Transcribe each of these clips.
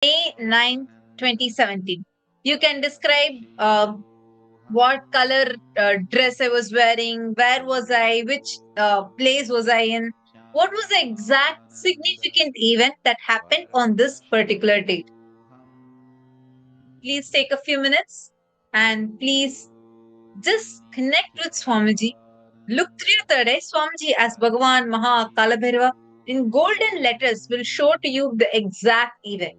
May 9, 2017. You can describe what color dress I was wearing, where was I, which place was I in, what was the exact significant event that happened on this particular date. Please take a few minutes and please just connect with Swamiji. Look through your third eye. Swamiji as Bhagavan, Maha, Kalabhairava in golden letters will show to you the exact event.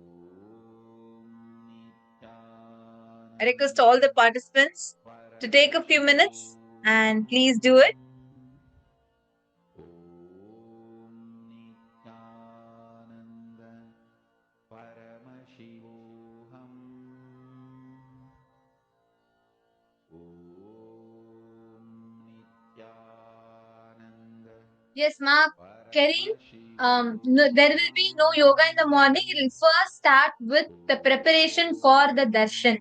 I request all the participants to take a few minutes and please do it. Yes, Mark. Karin, no, there will be no yoga in the morning. It will first start with the preparation for the darshan.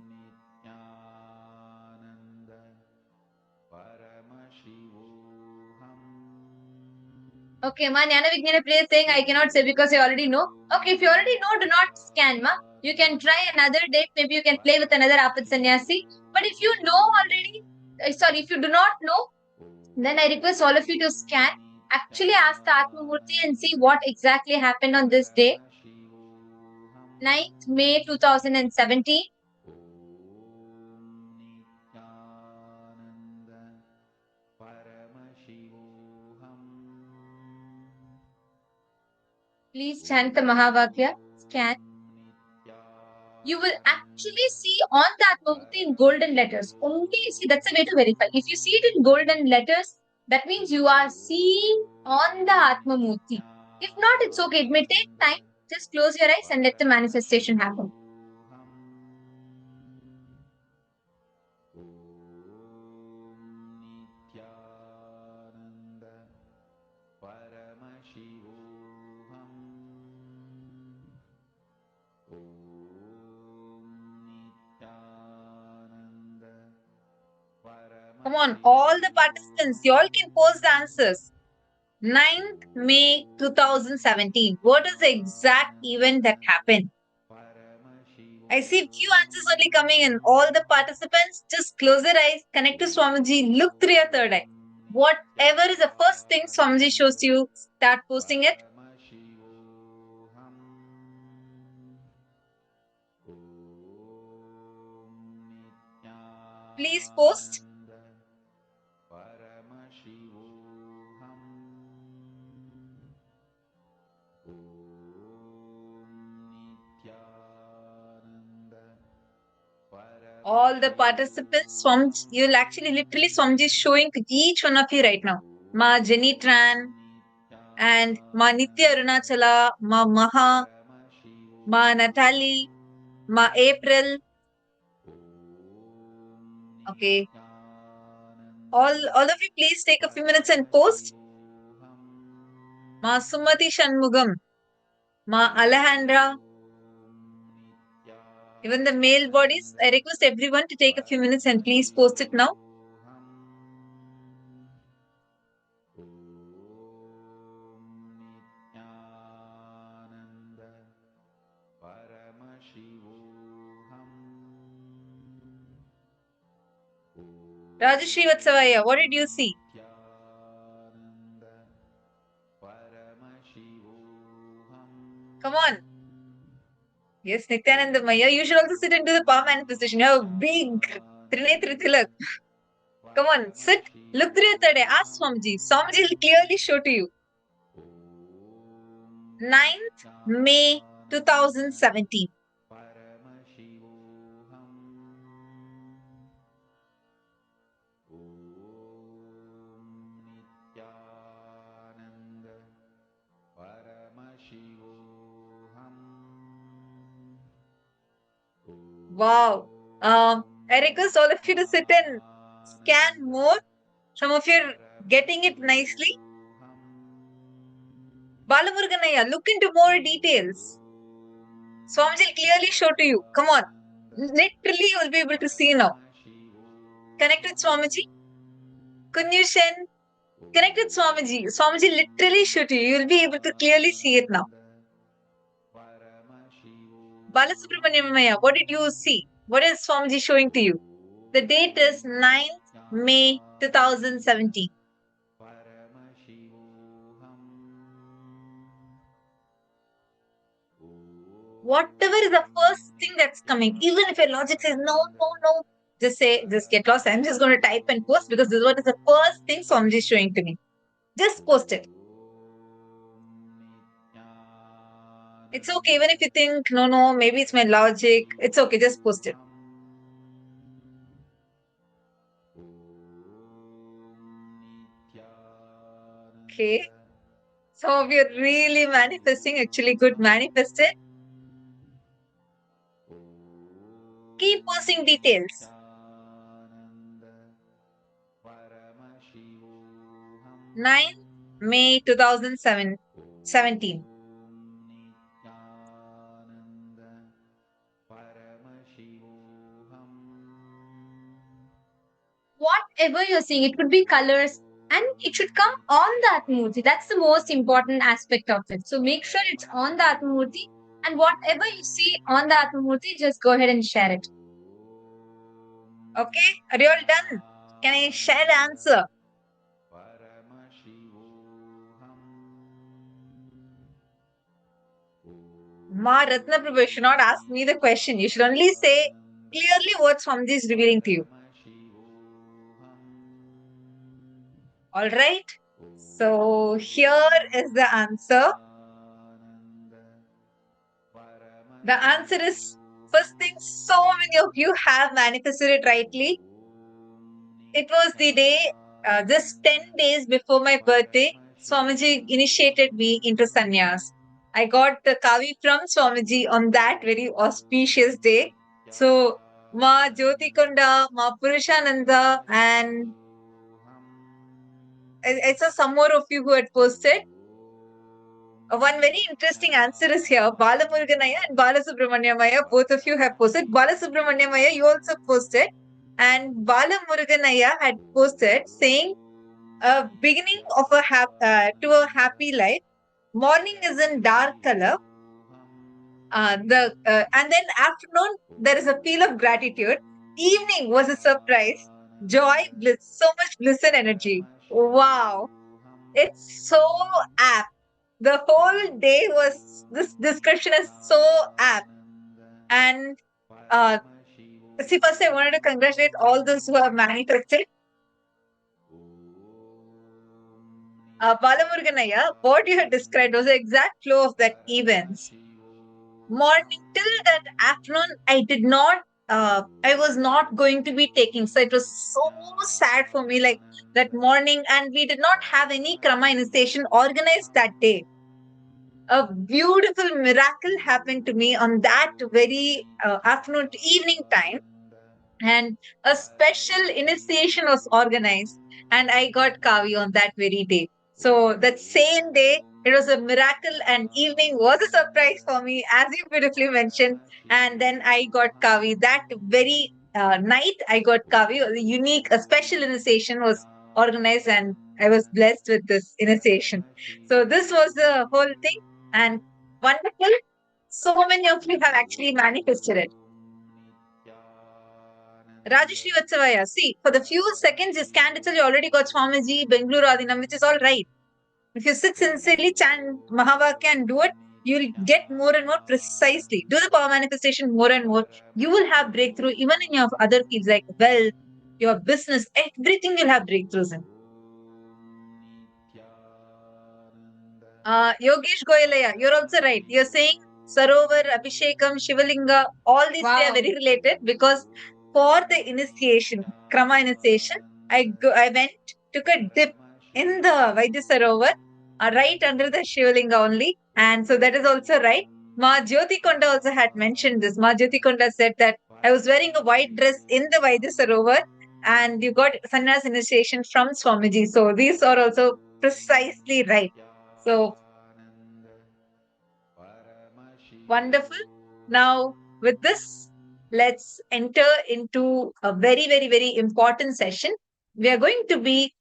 Okay, ma, Jnana Vijnana Priya is saying I cannot say because I already know. Okay, if you already know, do not scan, ma. You can try another date. Maybe you can play with another Apad Sannyasi. But if you know already, sorry, if you do not know, then I request all of you to scan. Actually, ask the Atma Murti and see what exactly happened on this day. 9th May 2017. Please chant the Mahavakya. Scan. You will actually see on the Atmamurti in golden letters. Only see, that's a way to verify. If you see it in golden letters, that means you are seeing on the Atmamurti. If not, it's okay. It may take time. Just close your eyes and let the manifestation happen. Come on, all the participants, you all can post the answers. 9th May 2017. What is the exact event that happened? I see few answers only coming in. All the participants, just close their eyes, connect to Swamiji, look through your third eye. Whatever is the first thing Swamiji shows to you, start posting it. Please post. All the participants, Swamiji, you'll actually literally Swamiji is showing to each one of you right now. Ma Jenny Tran and Ma Nithya Arunachala, Ma Maha, Ma Natalie, Ma April. Okay. All of you, please take a few minutes and post. Ma Sumati Shanmugam, Ma Alejandra. Even the male bodies, I request everyone to take a few minutes and please post it now. Rajashri Vatsavaya, what did you see? Come on. Yes, Nithyananda Maya, you should also sit into the power manifestation. You have a big Trinetri Tilak. Come on, sit, look through your third eye, ask Swamiji. Swamiji will clearly show to you. 9th May 2017. Wow. I request all of you to sit and scan more. Some of you are getting it nicely. Balamuruganaya, look into more details. Swamiji will clearly show to you. Come on. Literally, you will be able to see now. Connect with Swamiji. Kunyushan, connect with Swamiji. Swamiji literally show to you. You will be able to clearly see it now. Balasubramanyamaya, what did you see? What is Swamiji showing to you? The date is 9th May 2017. Whatever is the first thing that's coming, even if your logic says no, no, no, just say, just get lost. I'm just going to type and post because this is what is the first thing Swamiji is showing to me. Just post it. It's okay, even if you think, no, no, maybe it's my logic. It's okay, just post it. Okay. So we are really manifesting, actually good manifested. Keep posting details. 9th May 2017. Whatever you're seeing, it could be colors and it should come on the Atmurti. That's the most important aspect of it. So make sure it's on the Atmurti, and whatever you see on the Atmurti, just go ahead and share it. Okay, are you all done? Can I share the answer? Ma Ratna Prabhu, you should not ask me the question. You should only say clearly what Swamiji is revealing to you. All right. So here is the answer. The answer is, first thing, so many of you have manifested it rightly. It was the day, just 10 days before my birthday, Swamiji initiated me into sannyas. I got the kavi from Swamiji on that very auspicious day. So, Ma Jyotikonda, Ma Purushananda, and I saw some more of you who had posted. One very interesting answer is here. Balamurganaya and Balasubramanyamaya, both of you have posted. Balasubramanyamaya, you also posted. And Balamurganaya had posted saying, beginning of to a happy life. Morning is in dark color. And then afternoon, there is a feel of gratitude. Evening was a surprise. Joy, bliss, so much bliss and energy. Wow. It's so apt. The whole day was, this description is so apt. And see, first I wanted to congratulate all those who have manifested. Balamurganaya, what you had described was the exact flow of that events. Morning till that afternoon, I was not going to be taking. So it was so sad for me, like that morning, and we did not have any Krama initiation organized that day. A beautiful miracle happened to me on that very afternoon to evening time, and a special initiation was organized, and I got kavi on that very day. So that same day it was a miracle, and evening was a surprise for me, as you beautifully mentioned. And then I got kavi that very night. I got kavi, a unique, a special initiation was organized, and I was blessed with this initiation. So this was the whole thing, and wonderful. So many of you have actually manifested it. Rajeshri Vatsavaya, see, for the few seconds you scanned itself, you already got Swamiji, Bengaluru Adinam, which is all right. If you sit sincerely, chant Mahavakya and do it, you'll get more and more precisely. Do the power manifestation more and more. You will have breakthrough even in your other fields like wealth, your business, everything you'll have breakthroughs in. Yogesh Goyalaya, you're also right. You're saying Sarovar, Abhishekam, Shivalinga, all these they are Wow. very related because for the initiation, Krama initiation, I went, took a dip in the Vaidya Sarovar, right under the Shivalinga only. And so that is also right. Ma Jyoti Konda also had mentioned this. Ma Jyoti Konda said that I was wearing a white dress in the Vaidya Sarovar and you got sannyas initiation from Swamiji. So these are also precisely right. So wonderful. Now, with this, let's enter into a very, very, very important session. We are going to be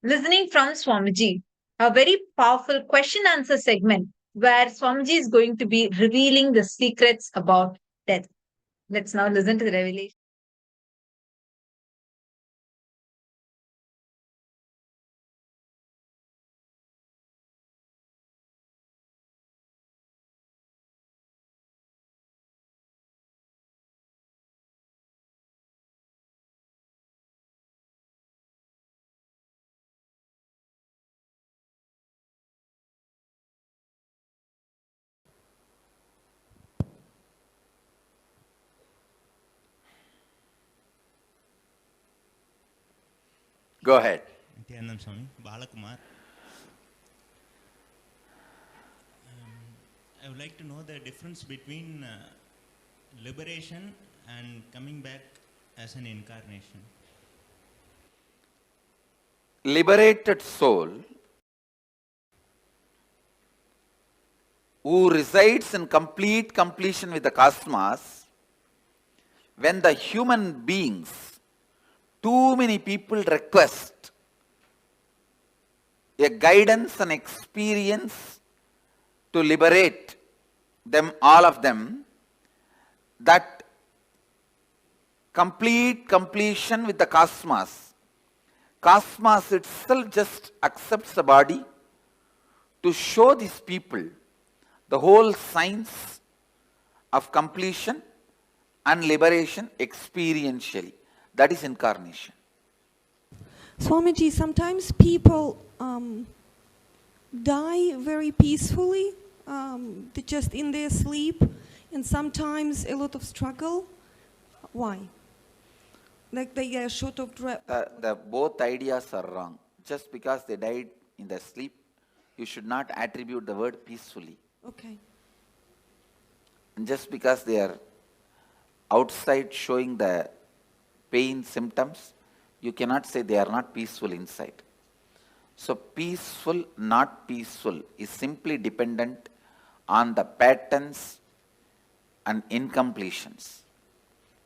listening from Swamiji, a very powerful question answer segment where Swamiji is going to be revealing the secrets about death. Let's now listen to the revelation. Go ahead. Nithyananda Swami, Balakumar. I would like to know the difference between liberation and coming back as an incarnation. Liberated soul who resides in complete completion with the cosmos, when the human beings, too many people request a guidance and experience to liberate them, all of them, that complete completion with the cosmos, cosmos itself just accepts the body to show these people the whole science of completion and liberation experientially. That is incarnation. Swamiji, sometimes people die very peacefully, just in their sleep, and sometimes a lot of struggle. Why? Like they are short of breath. The both ideas are wrong. Just because they died in their sleep, you should not attribute the word peacefully. Okay. And just because they are outside showing the pain symptoms, you cannot say they are not peaceful inside. So peaceful, not peaceful is simply dependent on the patterns and incompletions.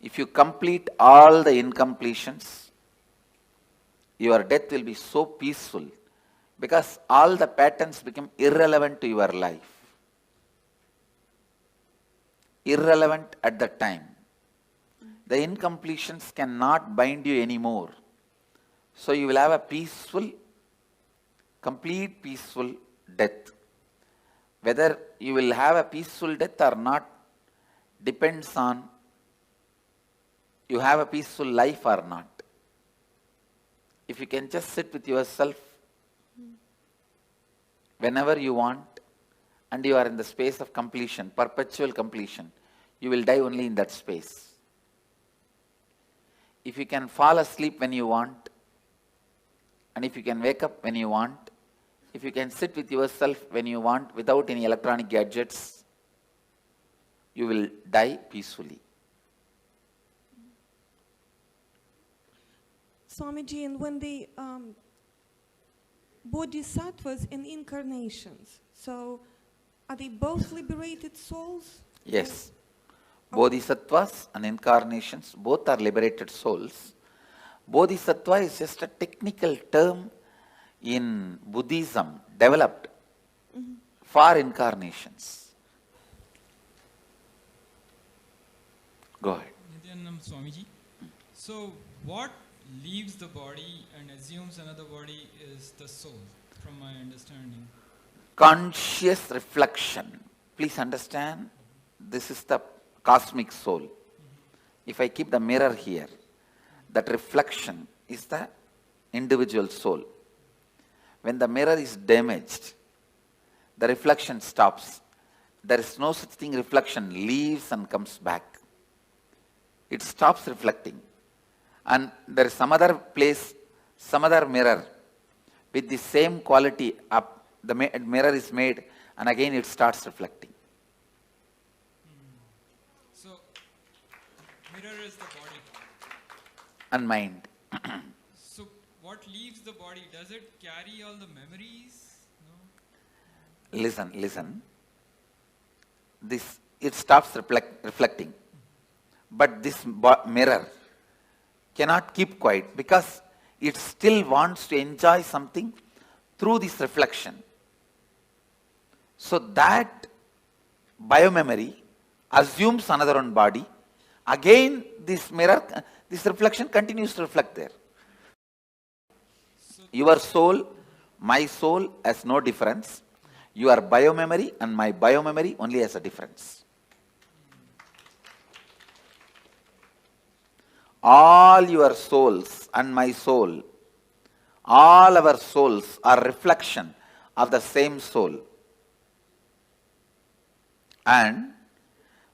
If you complete all the incompletions, your death will be so peaceful because all the patterns become irrelevant to your life. Irrelevant at the time. The incompletions cannot bind you anymore. So you will have a peaceful, complete peaceful death. Whether you will have a peaceful death or not depends on you have a peaceful life or not. If you can just sit with yourself whenever you want and you are in the space of completion, perpetual completion, you will die only in that space. If you can fall asleep when you want, and if you can wake up when you want, if you can sit with yourself when you want without any electronic gadgets, you will die peacefully. Swamiji, and when the bodhisattvas and incarnations, so are they both liberated souls? Yes. Bodhisattvas and incarnations, both are liberated souls. Bodhisattva is just a technical term in Buddhism developed for incarnations. Go ahead. Nithyananda Swamiji. So, what leaves the body and assumes another body is the soul, from my understanding. Conscious reflection. Please understand, this is the cosmic soul. If I keep the mirror here, that reflection is the individual soul. When the mirror is damaged, the reflection stops. There is no such thing, reflection leaves and comes back. It stops reflecting. And there is some other place, some other mirror with the same quality up. The mirror is made and again it starts reflecting. So, mirror is the body. And mind. So, what leaves the body? Does it carry all the memories? No? Listen. It stops reflecting. But this mirror cannot keep quiet because it still wants to enjoy something through this reflection. So that biomemory assumes another one body. Again, this mirror, this reflection continues to reflect there. Your soul, my soul has no difference. Your biomemory and my biomemory only has a difference. All your souls and my soul, all our souls are reflection of the same soul. And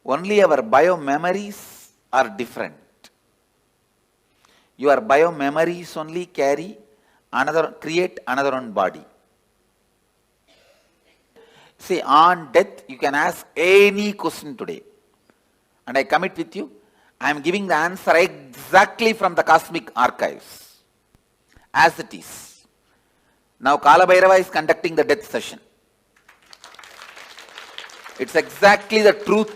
only our biomemories are different. Your biomemories only create another one body. See, on death, you can ask any question today. And I commit with you, I am giving the answer exactly from the cosmic archives, as it is. Now Kala Bhairava is conducting the death session. It's exactly the truth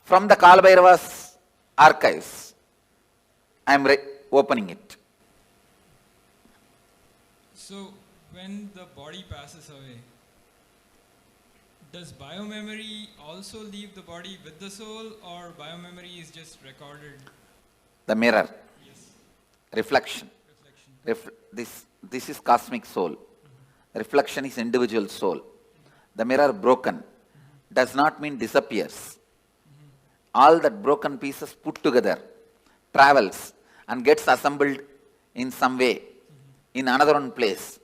from the Kala Bhairava's archives. I am opening it. So when the body passes away, does biomemory also leave the body with the soul, or biomemory is just recorded? The mirror. Yes. Reflection. This is cosmic soul. Reflection is individual soul. The mirror broken does not mean disappears. All that broken pieces put together travels and gets assembled in some way in another one place.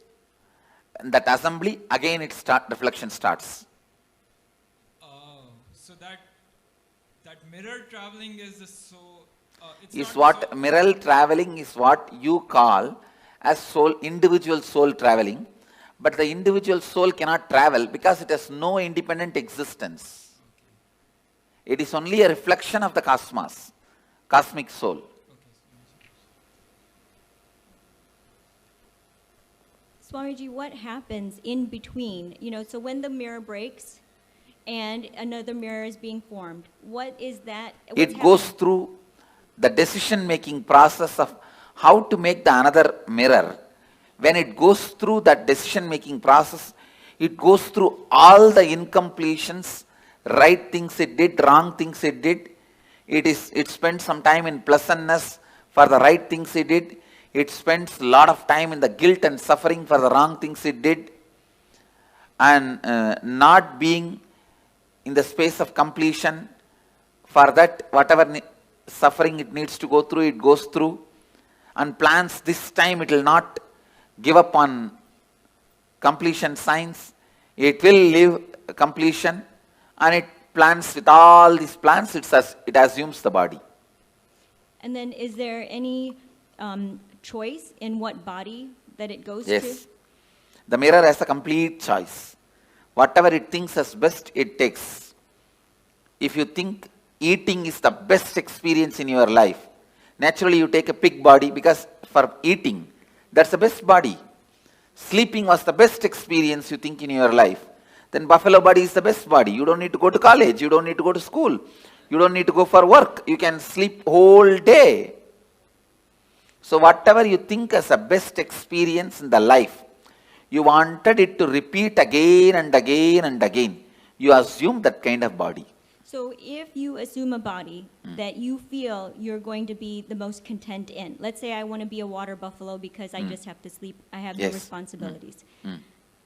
And that assembly, again reflection starts. So that mirror traveling is the soul. Mirror traveling is what you call as soul, individual soul traveling. But the individual soul cannot travel because it has no independent existence. It is only a reflection of the cosmos, cosmic soul. Swamiji, what happens in between? So when the mirror breaks and another mirror is being formed, what is that? It goes through the decision-making process of how to make the another mirror. When it goes through that decision-making process, it goes through all the incompletions, right things it did, wrong things it did. It spends some time in pleasantness for the right things it did. It spends a lot of time in the guilt and suffering for the wrong things it did. And not being in the space of completion, for that whatever suffering it needs to go through, it goes through, and plans this time it will not give up on completion signs. It will live completion, and it plans with all these plans, it assumes the body. And then is there any choice in what body that it goes to? Yes. The mirror has a complete choice. Whatever it thinks as best, it takes. If you think eating is the best experience in your life, naturally you take a pig body because for eating, that's the best body. Sleeping was the best experience you think in your life. Then buffalo body is the best body. You don't need to go to college. You don't need to go to school. You don't need to go for work. You can sleep whole day. So whatever you think as a best experience in the life, you wanted it to repeat again and again and again. You assume that kind of body. So if you assume a body that you feel you're going to be the most content in, let's say I want to be a water buffalo because I just have to sleep, I have no responsibilities.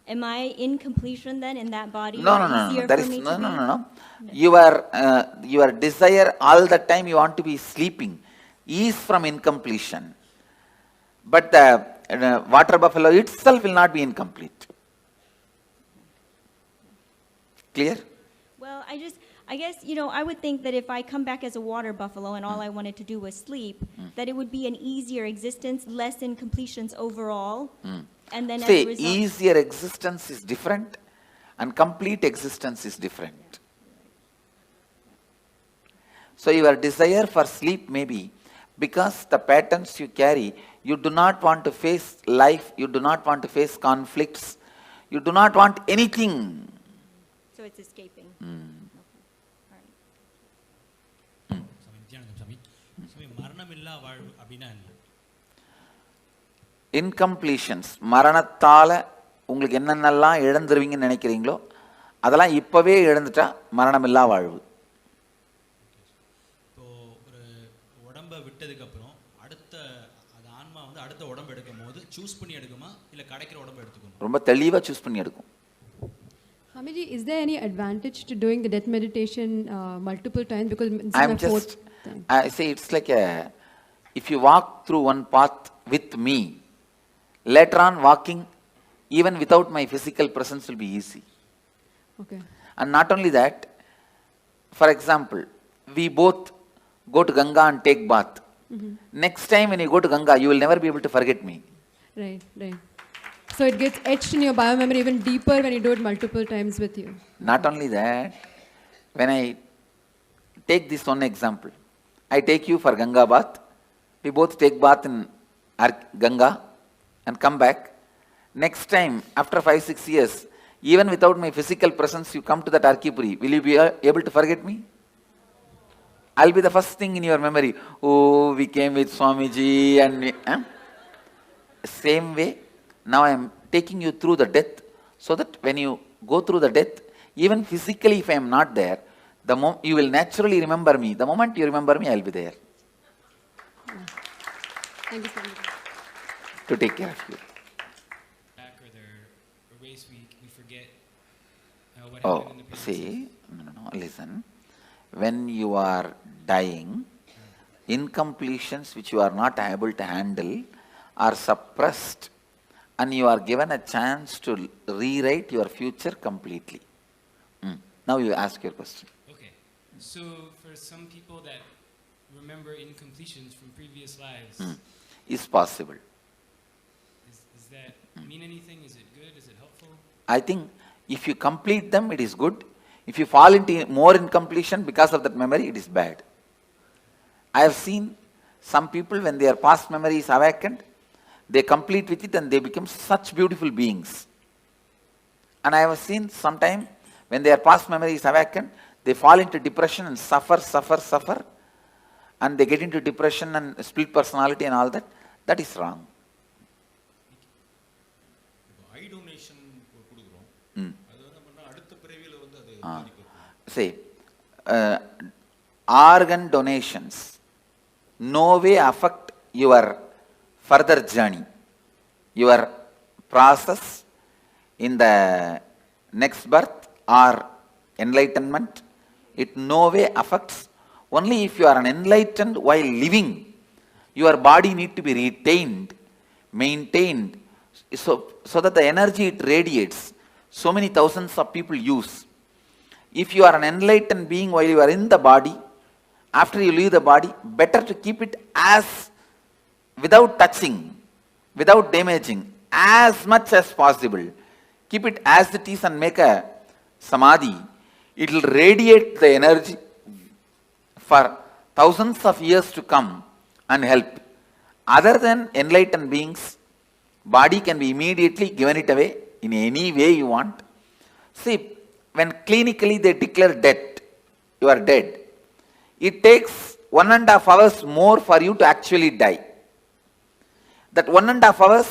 Am I in completion then in that body? No. There is no. Your desire all the time you want to be sleeping is from incompletion. But the water buffalo itself will not be incomplete. Clear? Well, I guess, I would think that if I come back as a water buffalo and all I wanted to do was sleep, that it would be an easier existence, less incompletions overall. And then as a result, easier existence is different and complete existence is different. So your desire for sleep may be because the patterns you carry, you do not want to face life, you do not want to face conflicts, you do not want anything. So it's escaping. Incompletions, Maranathala உங்களுக்கு என்னென்னலாம் இழந்துருவீங்கன்னு நினைக்கிறீங்களோ அதெல்லாம் இப்போவே இழந்துட்டா மரணமில்லா வாழ்வு. இப்போ ஒரு உடம்பை விட்டதுக்கப்புறம் அடுத்த அது ஆன்மா வந்து அடுத்த உடம்பு எடுக்கும் போது சூஸ் பண்ணி எடுக்குமா இல்லை கிடைக்கிற உடம்பு எடுத்துக்கணும்? ரொம்ப தெளிவாக சூஸ் பண்ணி எடுக்கும். Swamiji, is there any advantage to doing the death meditation multiple times? Because this is I'm my just, fourth time. I say it's like if you walk through one path with me, later on walking even without my physical presence will be easy. Okay. And not only that, for example, we both go to Ganga and take bath. Next time when you go to Ganga, you will never be able to forget me. Right, right. So it gets etched in your biomemory even deeper when you do it multiple times with you. Not only that, when I take this one example, I take you for Ganga bath, we both take bath in Ganga and come back. Next time, after 5-6 years, even without my physical presence, you come to that Arkipuri, will you be able to forget me? I'll be the first thing in your memory. Oh, we came with Swamiji and we, Same way, now I am taking you through the death, so that when you go through the death, even physically if I am not there, you will naturally remember me. The moment you remember me, I will be there. Thank you so much. To take care of you. Back or there, or ways we forget what Oh, happened in the previous life. see, no, listen. When you are dying, incompletions which you are not able to handle are suppressed, and you are given a chance to rewrite your future completely. Now you ask your question. Okay, so for some people that remember incompletions from previous lives, Is possible. Does that mean anything? Is it good? Is it helpful? I think if you complete them, it is good. If you fall into more incompletion because of that memory, it is bad. I have seen some people, when their past memory is awakened, they complete with it and they become such beautiful beings. And I have seen sometime when their past memory is awakened, they fall into depression and suffer, and they get into depression and split personality and all that. That is wrong. I donation கொடுக்குறோம், அது என்ன பண்ணா அடுத்த பிறவியில் வந்து அது பாதிக்கும். See, organ donations no way affect your further journey, your process in the next birth or enlightenment. It no way affects. Only if you are an enlightened while living, your body need to be retained, maintained, so that the energy it radiates, so many thousands of people use. If you are an enlightened being while you are in the body, after you leave the body, better to keep it as without touching, without damaging, as much as possible. Keep it as it is and make a samadhi. It will radiate the energy for thousands of years to come and help. Other than enlightened beings, body can be immediately given it away in any way you want. See, when clinically they declare death, you are dead. It takes 1.5 hours more for you to actually die. That 1.5 hours,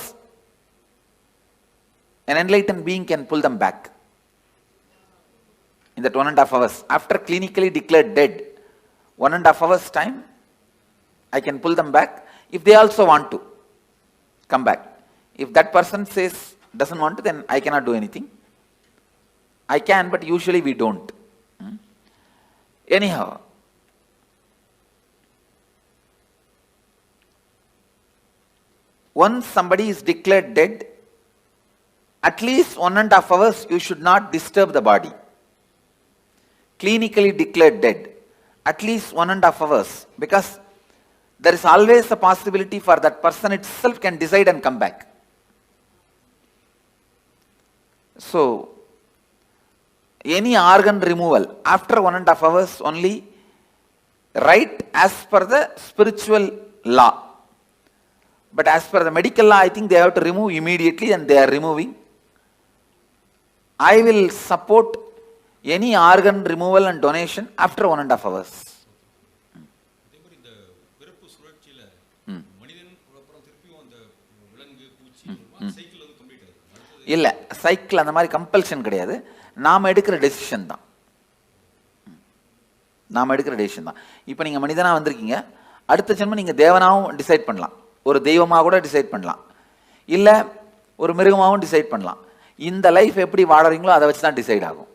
an enlightened being can pull them back. In that 1.5 hours, after clinically declared dead, 1.5 hours time, I can pull them back if they also want to come back. If that person says doesn't want to, then I cannot do anything. I can, but usually we don't. Anyhow, once somebody is declared dead, at least 1.5 hours you should not disturb the body. Clinically declared dead, at least 1.5 hours, because there is always a possibility for that person itself can decide and come back. So, any organ removal after 1.5 hours only, right as per the spiritual law. But as per the medical law, I think they have to remove immediately, and they are removing. I will support any organ removal and donation after 1.5 hours. அதே மாதிரி இந்த பிறப்பு சுழற்சியில் மனிதன் அப்புறம் திருப்பியும் அந்த விலங்கு பூச்சி சைக்கிள் வந்து கம்ப்ளீட் ஆகுது. அடுத்தது இல்லை, சைக்கிள் அந்த மாதிரி கம்பல்ஷன் கிடையாது. நாம் எடுக்கிற டெசிஷன் தான். நாம் எடுக்கிற டெசிஷன் தான். இப்போ நீங்கள் மனிதனாக வந்திருக்கீங்க, அடுத்த ஜென்மம் நீங்கள் தேவனாகவும் டிசைட் பண்ணலாம், ஒரு தெய்வமாக கூட டிசைட் பண்ணலாம், இல்லை ஒரு மிருகமாகவும் டிசைட் பண்ணலாம். இந்த லைஃப் எப்படி வாழறீங்களோ அதை வச்சு தான் டிசைட் ஆகும்.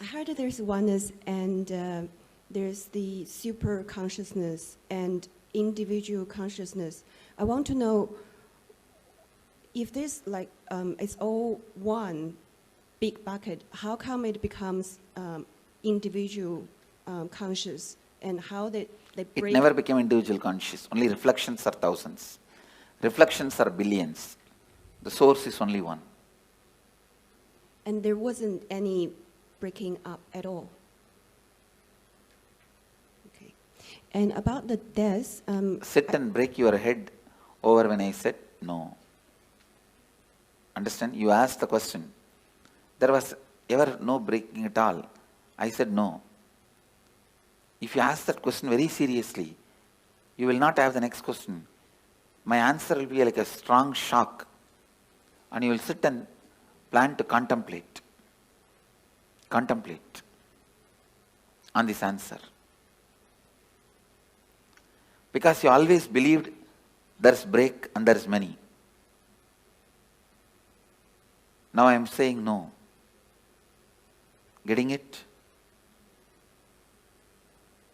I heard that there's oneness and there's the super consciousness and individual consciousness. I want to know if this it's all one big bucket, how come it becomes individual conscious, and how they break? It never became individual conscious. Only reflections are thousands. Reflections are billions. The source is only one. And there wasn't any breaking up at all. Okay. And about the death, sit and break your head over when I said no. Understand? You asked the question. There was ever no breaking at all. I said no. If you ask that question very seriously, you will not have the next question. My answer will be like a strong shock, and you will sit and plan to contemplate on this answer. Because you always believed there's break and there's many. Now I am saying no. Getting it?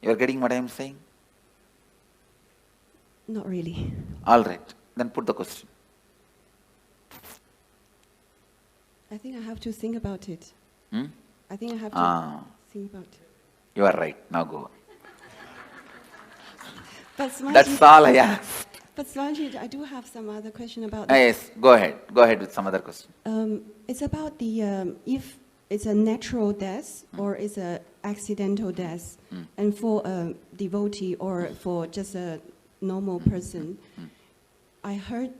You are getting what I am saying? not really. All right, then put the question. I think I have to think about it. I think I have to think about it. You are right. Now go. But That's all I asked. But Swamiji, I do have some other question about Yes, go ahead. Go ahead with some other question. It's about the if it's a natural death or it's a accidental death, and for a devotee or for just a normal person, I heard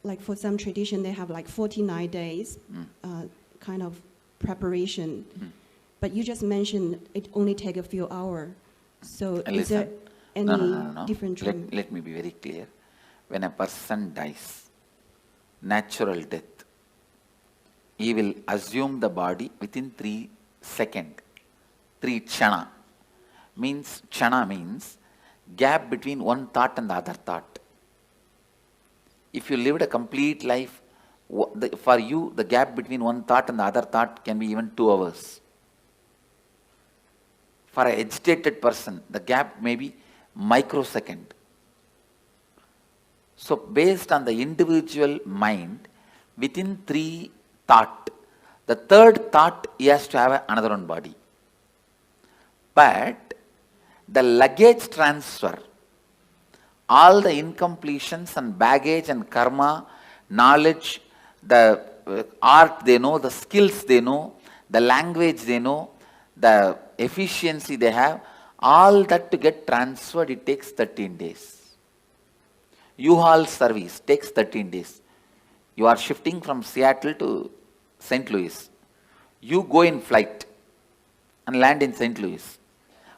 like for some tradition they have like 49 days kind of preparation, but you just mentioned it only take a few hours. So is there any different trend? Let me be very clear. When a person dies, natural death, he will assume the body within 3 seconds. 3 chana. Chana means gap between one thought and the other thought. If you lived a complete life, for you the gap between one thought and the other thought can be even 2 hours. For an agitated person, the gap may be microsecond. So based on the individual mind, within 3 thought, the 3rd thought he has to have another one body. But the luggage transfer, all the incompletions and baggage and karma, knowledge, the art they know, the skills they know, the language they know, the efficiency they have, all that to get transferred, it takes 13 days. U-Haul service takes 13 days. You are shifting from Seattle to St. Louis. You go in flight and land in St. Louis.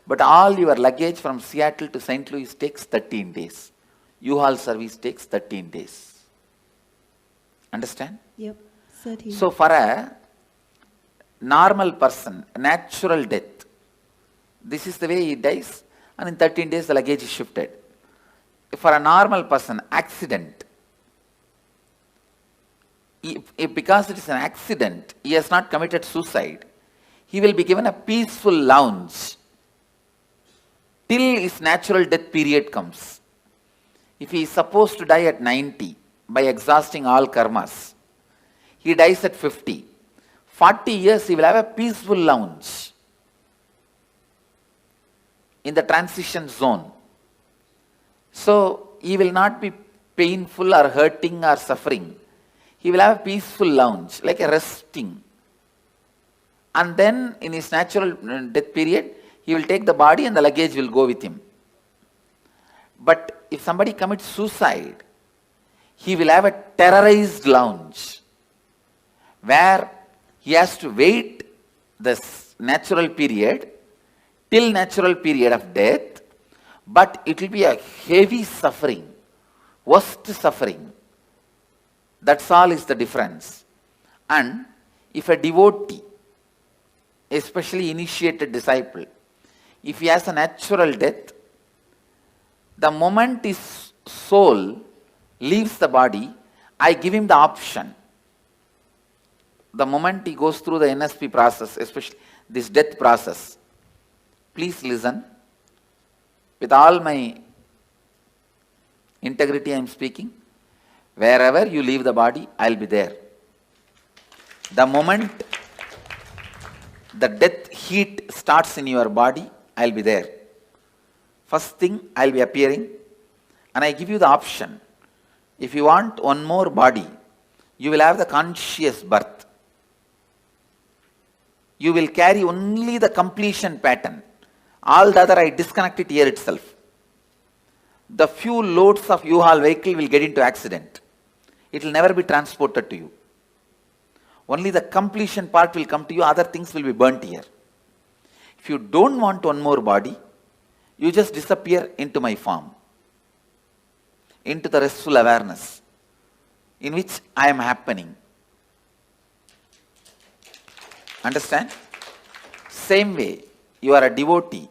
But all your luggage from Seattle to St. Louis takes 13 days. U-Haul service takes 13 days. Understand? Yep, 13. So for a normal person, natural death, this is the way he dies, and in 13 days the luggage is shifted. For a normal person, accident, because it is an accident, he has not committed suicide, he will be given a peaceful lounge till his natural death period comes. If he is supposed to die at 90 by exhausting all karmas, he dies at 50. 40 years he will have a peaceful lounge in the transition zone. So he will not be painful or hurting or suffering. He will have a peaceful lounge, like a resting. And then in his natural death period, he will take the body and the luggage will go with him. But if somebody commits suicide, he will have a terrorized lounge where he has to wait this natural period till natural period of death, but it will be a heavy suffering worst suffering. That's all is the difference. And if a devotee, especially initiated disciple, if he has a natural death, the moment his soul leaves the body, I give him the option. The moment he goes through the NSP process, especially this death process, please listen. With all my integrity I am speaking. Wherever you leave the body, I will be there. The moment the death heat starts in your body, I will be there. First thing, I will be appearing, and I give you the option. If you want one more body, you will have the conscious birth. You will carry only the completion pattern. All the other I disconnect it here itself. The few loads of U-Haul vehicle will get into accident. It will never be transported to you. Only the completion part will come to you, other things will be burnt here. If you don't want one more body, you just disappear into my form, into the restful awareness in which I am happening. Understand? Same way, you are a devotee.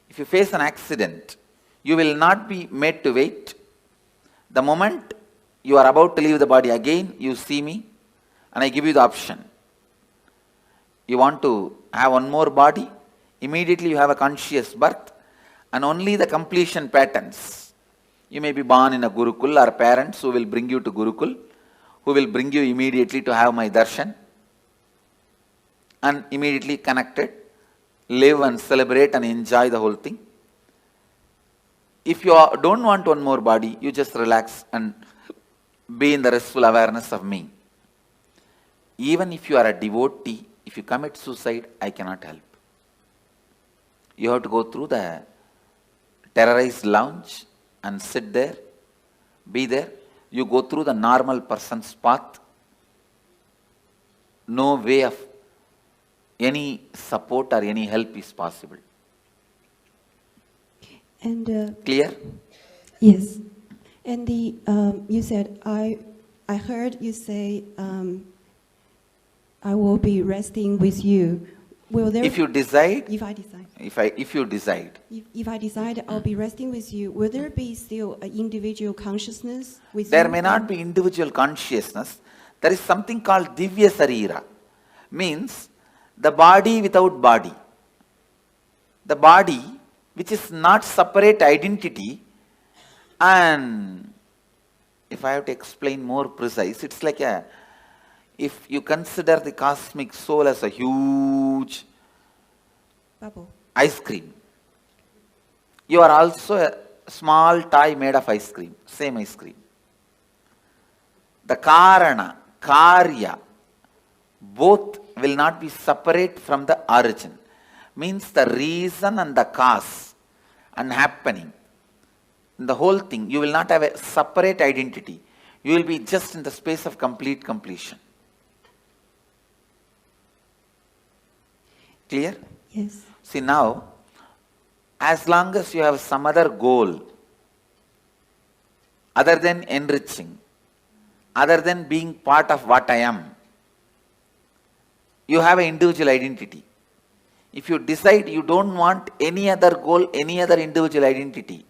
If you face an accident, you will not be made to wait. The moment you are about to leave the body, again you see me and I give you the option. You want to have one more body, immediately you have a conscious birth, and only the completion patterns. You may be born in a Gurukul, or parents who will bring you to Gurukul, who will bring you immediately to have my darshan, and immediately connected, live and celebrate and enjoy the whole thing. If you don't want one more body, you just relax and be in the restful awareness of me. Even if you are a devotee, if you commit suicide, I cannot help. You have to go through the terrorized lounge and sit there, be there. You go through the normal person's path. No way of any support or any help is possible. And clear? Yes. And you said, I heard you say, I will be resting with you. Will there? If you decide. If I decide. If you decide. If I decide I'll be resting with you, will there be still an individual consciousness with you? There may not be individual consciousness. There is something called Divya Sarira. Means the body without body. The body which is not separate identity, and if I have to explain more precise, it's like if you consider the cosmic soul as a huge bubble, ice cream, you are also a small toy made of ice cream, same ice cream. The Karana, Karya, both will not be separate from the origin. Means the reason and the cause and happening. In the whole thing, you will not have a separate identity. You will be just in the space of complete completion. Clear? Yes. See now, as long as you have some other goal, other than enriching, other than being part of what I am, you have an individual identity. If you decide you don't want any other goal, any other individual identity,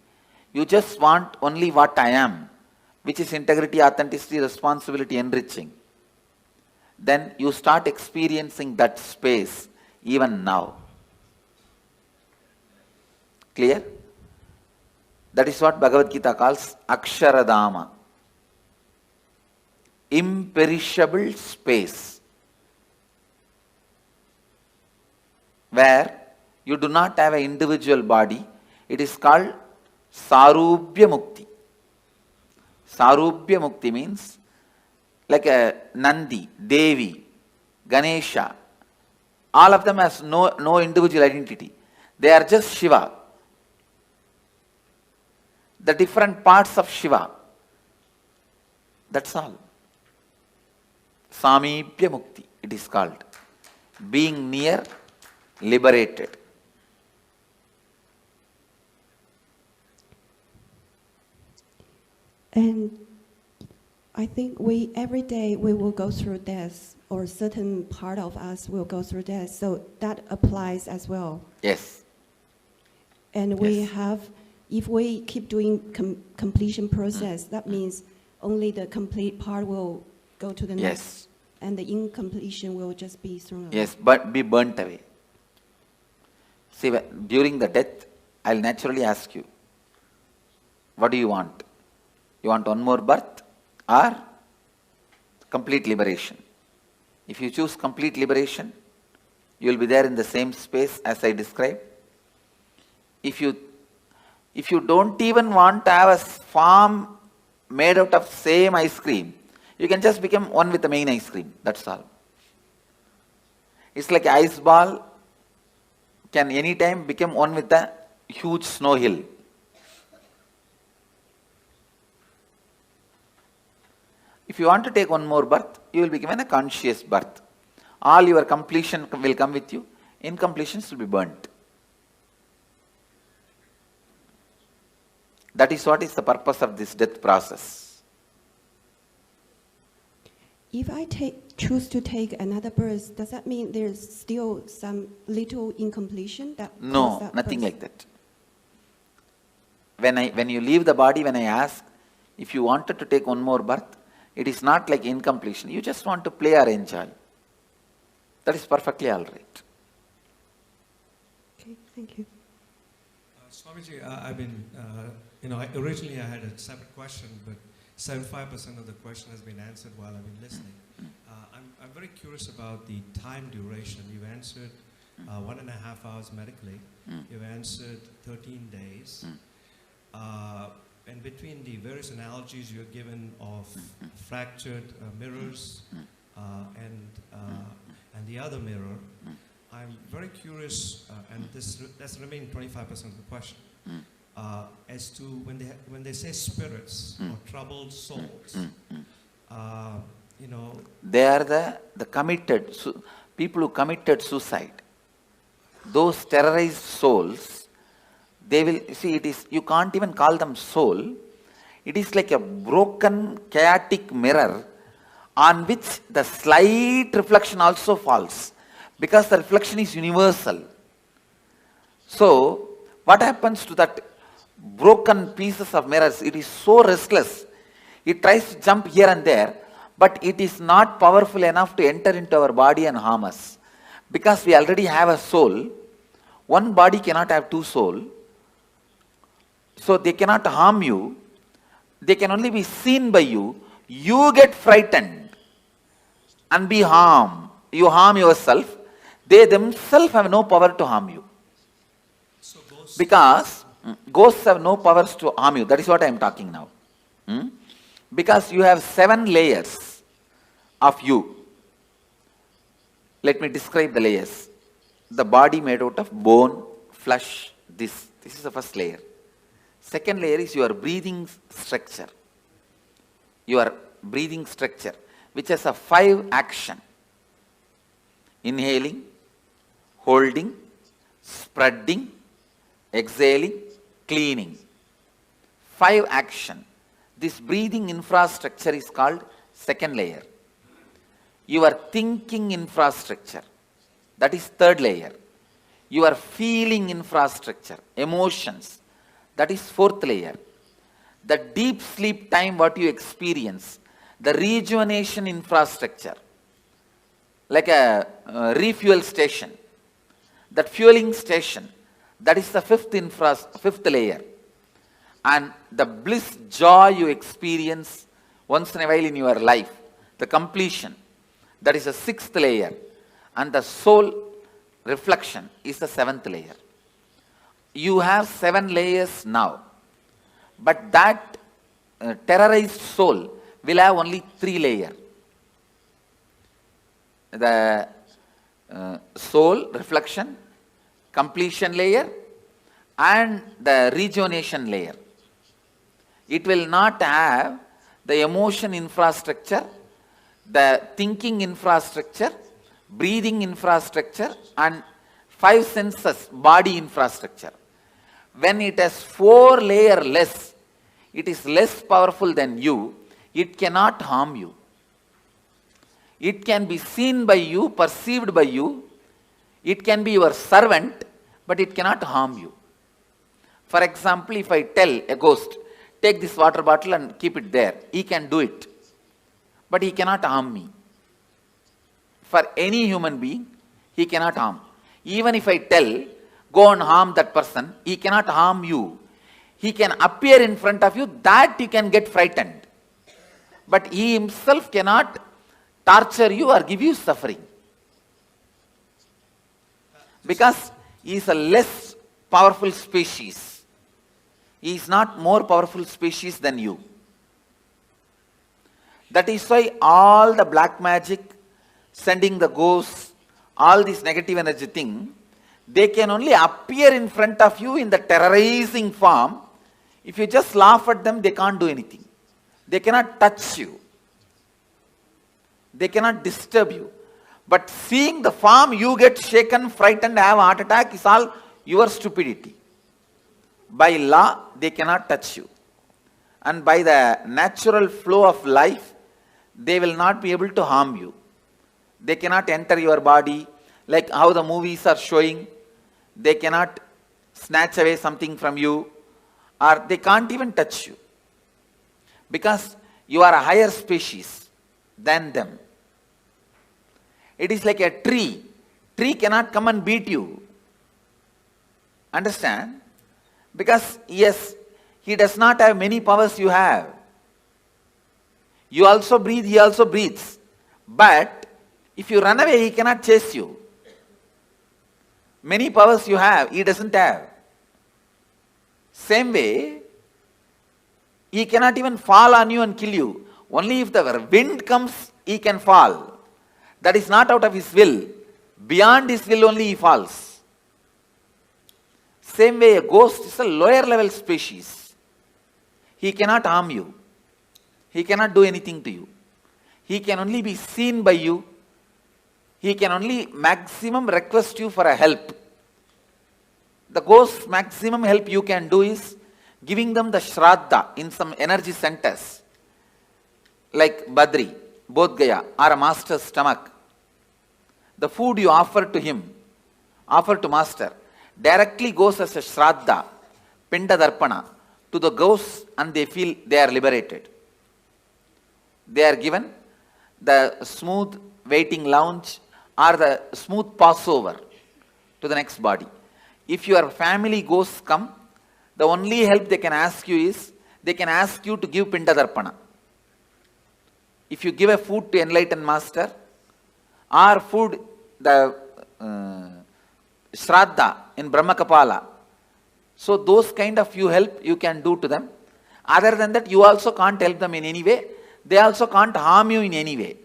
you just want only what I am, which is integrity, authenticity, responsibility, enriching, then you start experiencing that space even now. Clear? That is what Bhagavad Gita calls Aksharadama. Imperishable space, where you do not have an individual body. It is called Sarubhya Mukti. Sarubhya Mukti means like a Nandi, Devi, Ganesha. All of them has no individual identity. They are just Shiva. The different parts of Shiva. That's all. Samibhya Mukti, it is called. Being near, liberated. And I think every day we will go through death, or certain part of us will go through death. So that applies as well. Yes. And we have, if we keep doing completion process, that means only the complete part will go to the next, and the incompletion will just be thrown away. Yes, but be burnt away. See, during the death, I'll naturally ask you, what do you want? You want one more birth or complete liberation? If you choose complete liberation, you will be there in the same space as I described. If you don't even want to have a farm made out of same ice cream, you can just become one with the main ice cream. That's all. It's like ice ball can anytime become one with the huge snow hill. If you want to take one more birth, you will be given a conscious birth. All your completion will come with you. Incompletions will be burnt. That is what is the purpose of this death process. If I choose to take another birth, does that mean there's still some little incompletion that? No, nothing like that. When you leave the body, when I ask if you wanted to take one more birth, it is not like incompletion. You just want to play or enjoy. That is perfectly all right. Okay, thank you. Swamiji, I've been, originally I had a separate question, but 75% of the question has been answered while I've been listening. I'm very curious about the time duration. You answered 1.5 hours medically. You've answered 13 days. And between the various analogies you're given of fractured mirrors and the other mirror, I'm very curious, and that's the remaining 25% of the question, as to when they say spirits or troubled souls, they are the committed people who committed suicide. Those terrorized souls, they will see, it is, you can't even call them soul. It is like a broken chaotic mirror on which the slight reflection also falls, because the reflection is universal. So what happens to that broken pieces of mirrors? It is so restless. It tries to jump here and there, but it is not powerful enough to enter into our body and harm us, because we already have a soul. One body cannot have two souls. So they cannot harm you. They can only be seen by you. You get frightened and be harmed. You harm yourself. They themselves have no power to harm you. Because ghosts have no powers to harm you. That is what I am talking now. Because you have 7 layers of you. Let me describe the layers. The body made out of bone, flesh, this is the first layer. Second layer is your breathing structure. Your breathing structure, which has a 5 action. Inhaling, holding, spreading, exhaling, cleaning. 5 action. This breathing infrastructure is called second layer. Your thinking infrastructure, that is third layer. Your feeling infrastructure, emotions, that is fourth layer. The deep sleep time what you experience, the rejuvenation infrastructure, like a refuel station, that fueling station, that is the fifth layer. And the bliss, joy you experience once in a while in your life, the completion, that is the 6th layer. And the soul reflection is the 7th layer. You have 7 layers now, but that terrorized soul will have only 3 layers. The soul reflection, completion layer, and the rejuvenation layer. It will not have the emotion infrastructure, the thinking infrastructure, breathing infrastructure, and 5 senses body infrastructure. When it has 4 layers less, it is less powerful than you, it cannot harm you. It can be seen by you, perceived by you, it can be your servant, but it cannot harm you. For example, if I tell a ghost, take this water bottle and keep it there, he can do it, but he cannot harm me. For any human being, he cannot harm. Even if I tell, go and harm that person, he cannot harm you. He can appear in front of you, that you can get frightened. But he himself cannot torture you or give you suffering. Because he is a less powerful species. He is not more powerful species than you. That is why all the black magic, sending the ghosts, all this negative energy thing, they can only appear in front of you in the terrorizing form. If you just laugh at them, they can't do anything. They cannot touch you. They cannot disturb you. But seeing the form, you get shaken, frightened, have a heart attack, is all your stupidity. By law, they cannot touch you. And by the natural flow of life, they will not be able to harm you. They cannot enter your body, like how the movies are showing. They cannot snatch away something from you, or they can't even touch you. Because you are a higher species than them. It is like a tree. Tree cannot come and beat you. Understand? Because yes, he does not have many powers you have. You also breathe, he also breathes. But if you run away, he cannot chase you. Many powers you have, he doesn't have. Same way, he cannot even fall on you and kill you. Only if the wind comes, he can fall. That is not out of his will. Beyond his will only he falls. Same way, a ghost is a lower level species. He cannot harm you. He cannot do anything to you. He can only be seen by you. He can only maximum request you for a help. The ghost's maximum help you can do is giving them the shraddha in some energy centers, like Badri, Bodh Gaya, or a master's stomach. The food you offer to him, offer to master, directly goes as a shraddha, pinda darpana, to the ghosts, and they feel they are liberated. They are given the smooth waiting lounge or the smooth passover to the next body. If your family ghosts come, the only help they can ask you is, they can ask you to give pinda darpana. If you give a food to enlightened master, or food, the shraddha in Brahma Kapala, so those kind of you help you can do to them. Other than that, you also can't help them in any way. They also can't harm you in any way.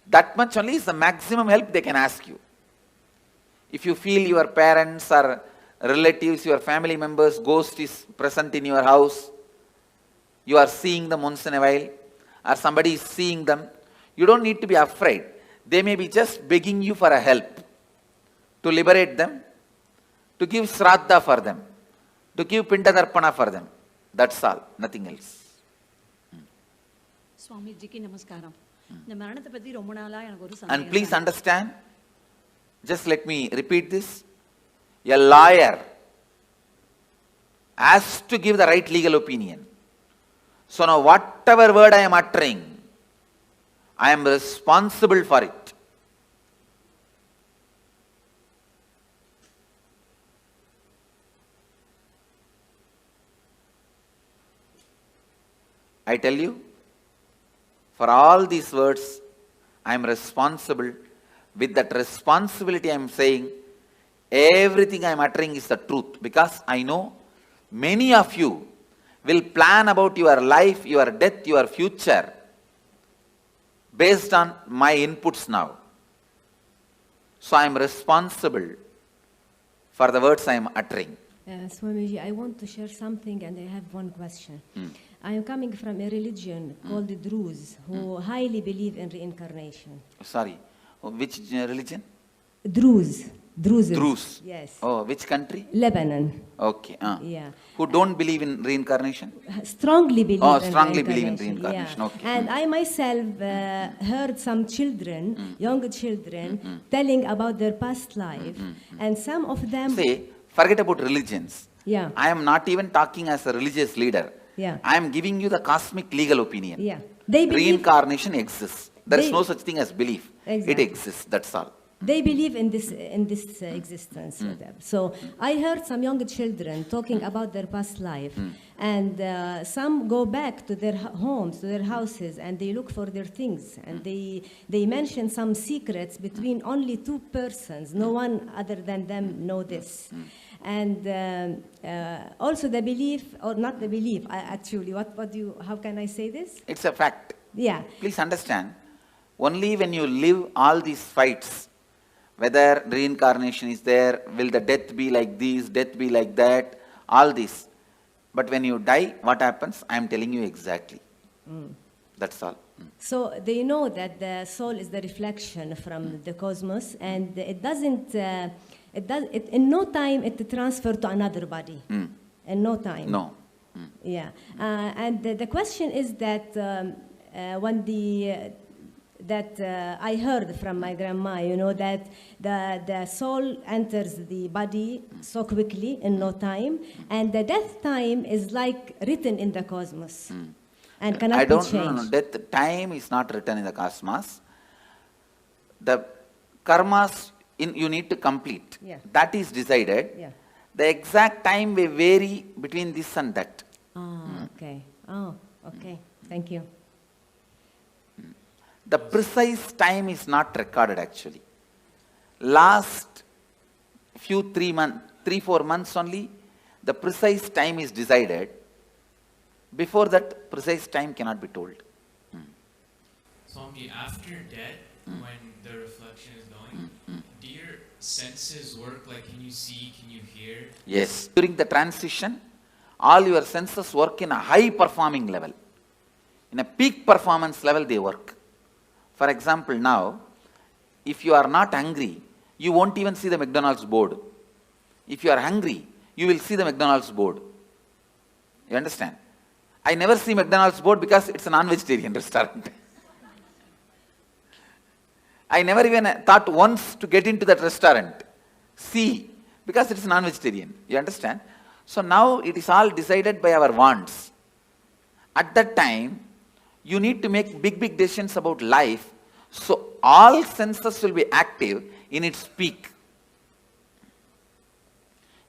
That much only is the maximum help they can ask you. If you feel your parents or relatives, your family members, ghost is present in your house, you are seeing them once in a while, or somebody is seeing them, you don't need to be afraid. They may be just begging you for a help, to liberate them, to give shraddha for them, to give pinda darpana for them. That's all, nothing else. Swamiji namaskaram. And please understand, just let me repeat this. A lawyer has to give the right legal opinion. So now whatever word I am uttering, I am responsible for it. I tell you, for all these words, I am responsible. With that responsibility I am saying, everything I am uttering is the truth. Because I know many of you will plan about your life, your death, your future based on my inputs now. So I am responsible for the words I am uttering. Swamiji, I want to share something and I have one question. I am coming from a religion called the Druze, who highly believe in reincarnation. Sorry, which religion? Druze. Druze. Yes. Oh, which country? Lebanon. Okay. Yeah. Who don't believe in reincarnation? Strongly believe in strongly reincarnation. believe in reincarnation. Yeah. Okay. And I myself heard some children, young children, telling about their past life, and some of them... Say, forget about religions. Yeah. I am not even talking as a religious leader. Yeah. I am giving you the cosmic legal opinion. Yeah. They believe... Reincarnation exists. There is no such thing as belief. Exactly. It exists. That's all. They believe in this existence. So I heard some young children talking about their past life, and some go back to their homes, to their houses, and they look for their things, and they mention some secrets between only two persons. No one other than them know this. And also the belief, or not the belief, actually, how can I say this? It's a fact. Yeah. Please understand, only when you live all these fights, whether reincarnation is there, will the death be like this, death be like that, all this. But when you die, what happens? I am telling you exactly. That's all. So they know that the soul is the reflection from the cosmos, and it doesn't, in no time it transfers to another body. In no time. No. Yeah. And the question is that when I heard from my grandma, that the soul enters the body so quickly in no time, and the death time is like written in the cosmos and cannot be changed. No. Death time is not written in the cosmos. The karmas you need to complete. Yeah. That is decided. Yeah. The exact time may vary between this and that. Okay. Oh, okay. Thank you. The precise time is not recorded actually. Last 3-4 months only, the precise time is decided. Before that, precise time cannot be told. Swami, after death, when the reflection is going, do your senses work? Like, can you see, can you hear? Yes. During the transition, all your senses work in a high performing level. In a peak performance level, they work. For example, now, if you are not hungry, you won't even see the McDonald's board. If you are hungry, you will see the McDonald's board. You understand? I never see McDonald's board because it's a non-vegetarian restaurant. I never even thought once to get into that restaurant. See, because it's non-vegetarian. You understand? So now it is all decided by our wants. At that time, you need to make big decisions about life, so all senses will be active in its peak.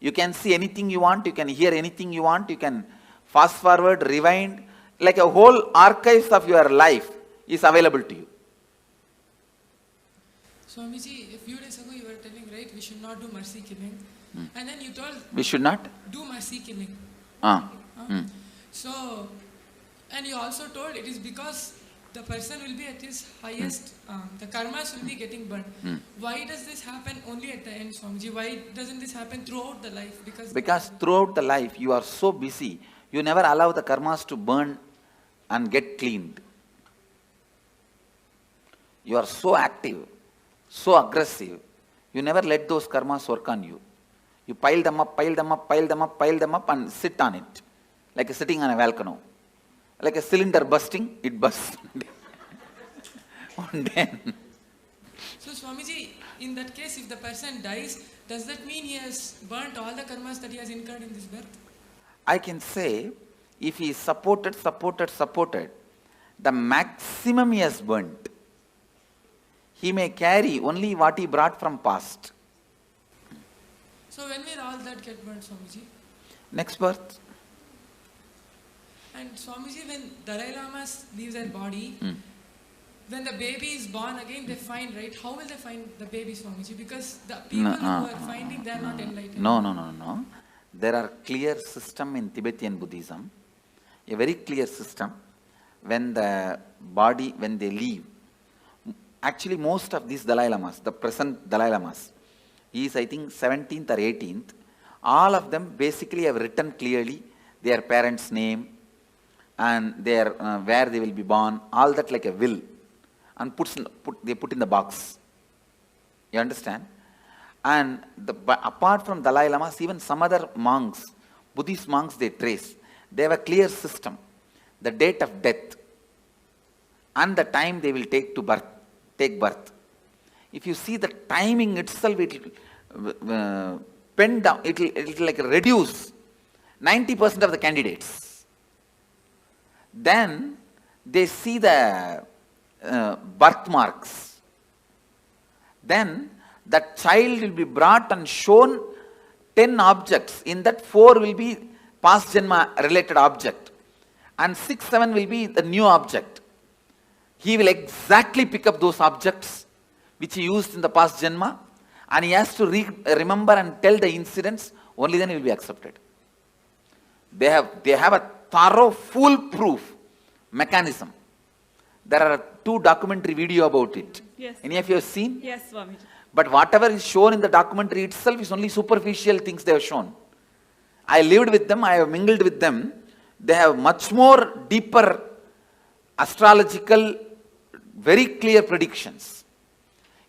You can see anything you want, you can hear anything you want, you can fast forward, rewind, like a whole archives of your life is available to you. Swamiji, a few days ago you were telling, right, we should not do mercy killing. And then you told... We should not? Do mercy killing. So... And you also told it is because the person will be at his highest, the karmas will be getting burned. Why does this happen only at the end, Swamiji? Why doesn't this happen throughout the life? Because throughout the life you are so busy, you never allow the karmas to burn and get cleaned. You are so active, so aggressive, you never let those karmas work on you. You pile them up and sit on it, like sitting on a volcano. Like a cylinder bursting, it bursts. One day. So Swamiji, in that case, if the person dies, does that mean he has burnt all the karmas that he has incurred in this birth? I can say, if he is supported, the maximum he has burnt. He may carry only what he brought from past. So when will all that get burnt, Swamiji? Next birth. And Swamiji, when Dalai Lama leaves their body, when the baby is born again, they find, right? How will they find the baby, Swamiji? Because the people who are finding, they are not enlightened. No. There are clear system in Tibetan Buddhism, a very clear system. When the body, when they leave, actually most of these Dalai Lamas, the present Dalai Lamas, he is I think 17th or 18th, all of them basically have written clearly their parents' name, and their where they will be born, all that like a will, and they put in the box. You understand? And apart from Dalai Lamas, even some other monks, Buddhist monks, they trace. They have a clear system. The date of death and the time they will take birth. If you see the timing itself, it will pen down, it will like reduce 90% of the candidates. Then they see the birthmarks. Then that child will be brought and shown 10 objects. In that 4 will be past Janma related object. And 6, 7 will be the new object. He will exactly pick up those objects which he used in the past Janma. And he has to remember and tell the incidents. Only then he will be accepted. They have a thorough, foolproof mechanism. There are 2 documentary video about it. Yes. Any of you have seen? Yes, Swamiji. But whatever is shown in the documentary itself is only superficial things they have shown. I lived with them, I have mingled with them. They have much more deeper astrological, very clear predictions.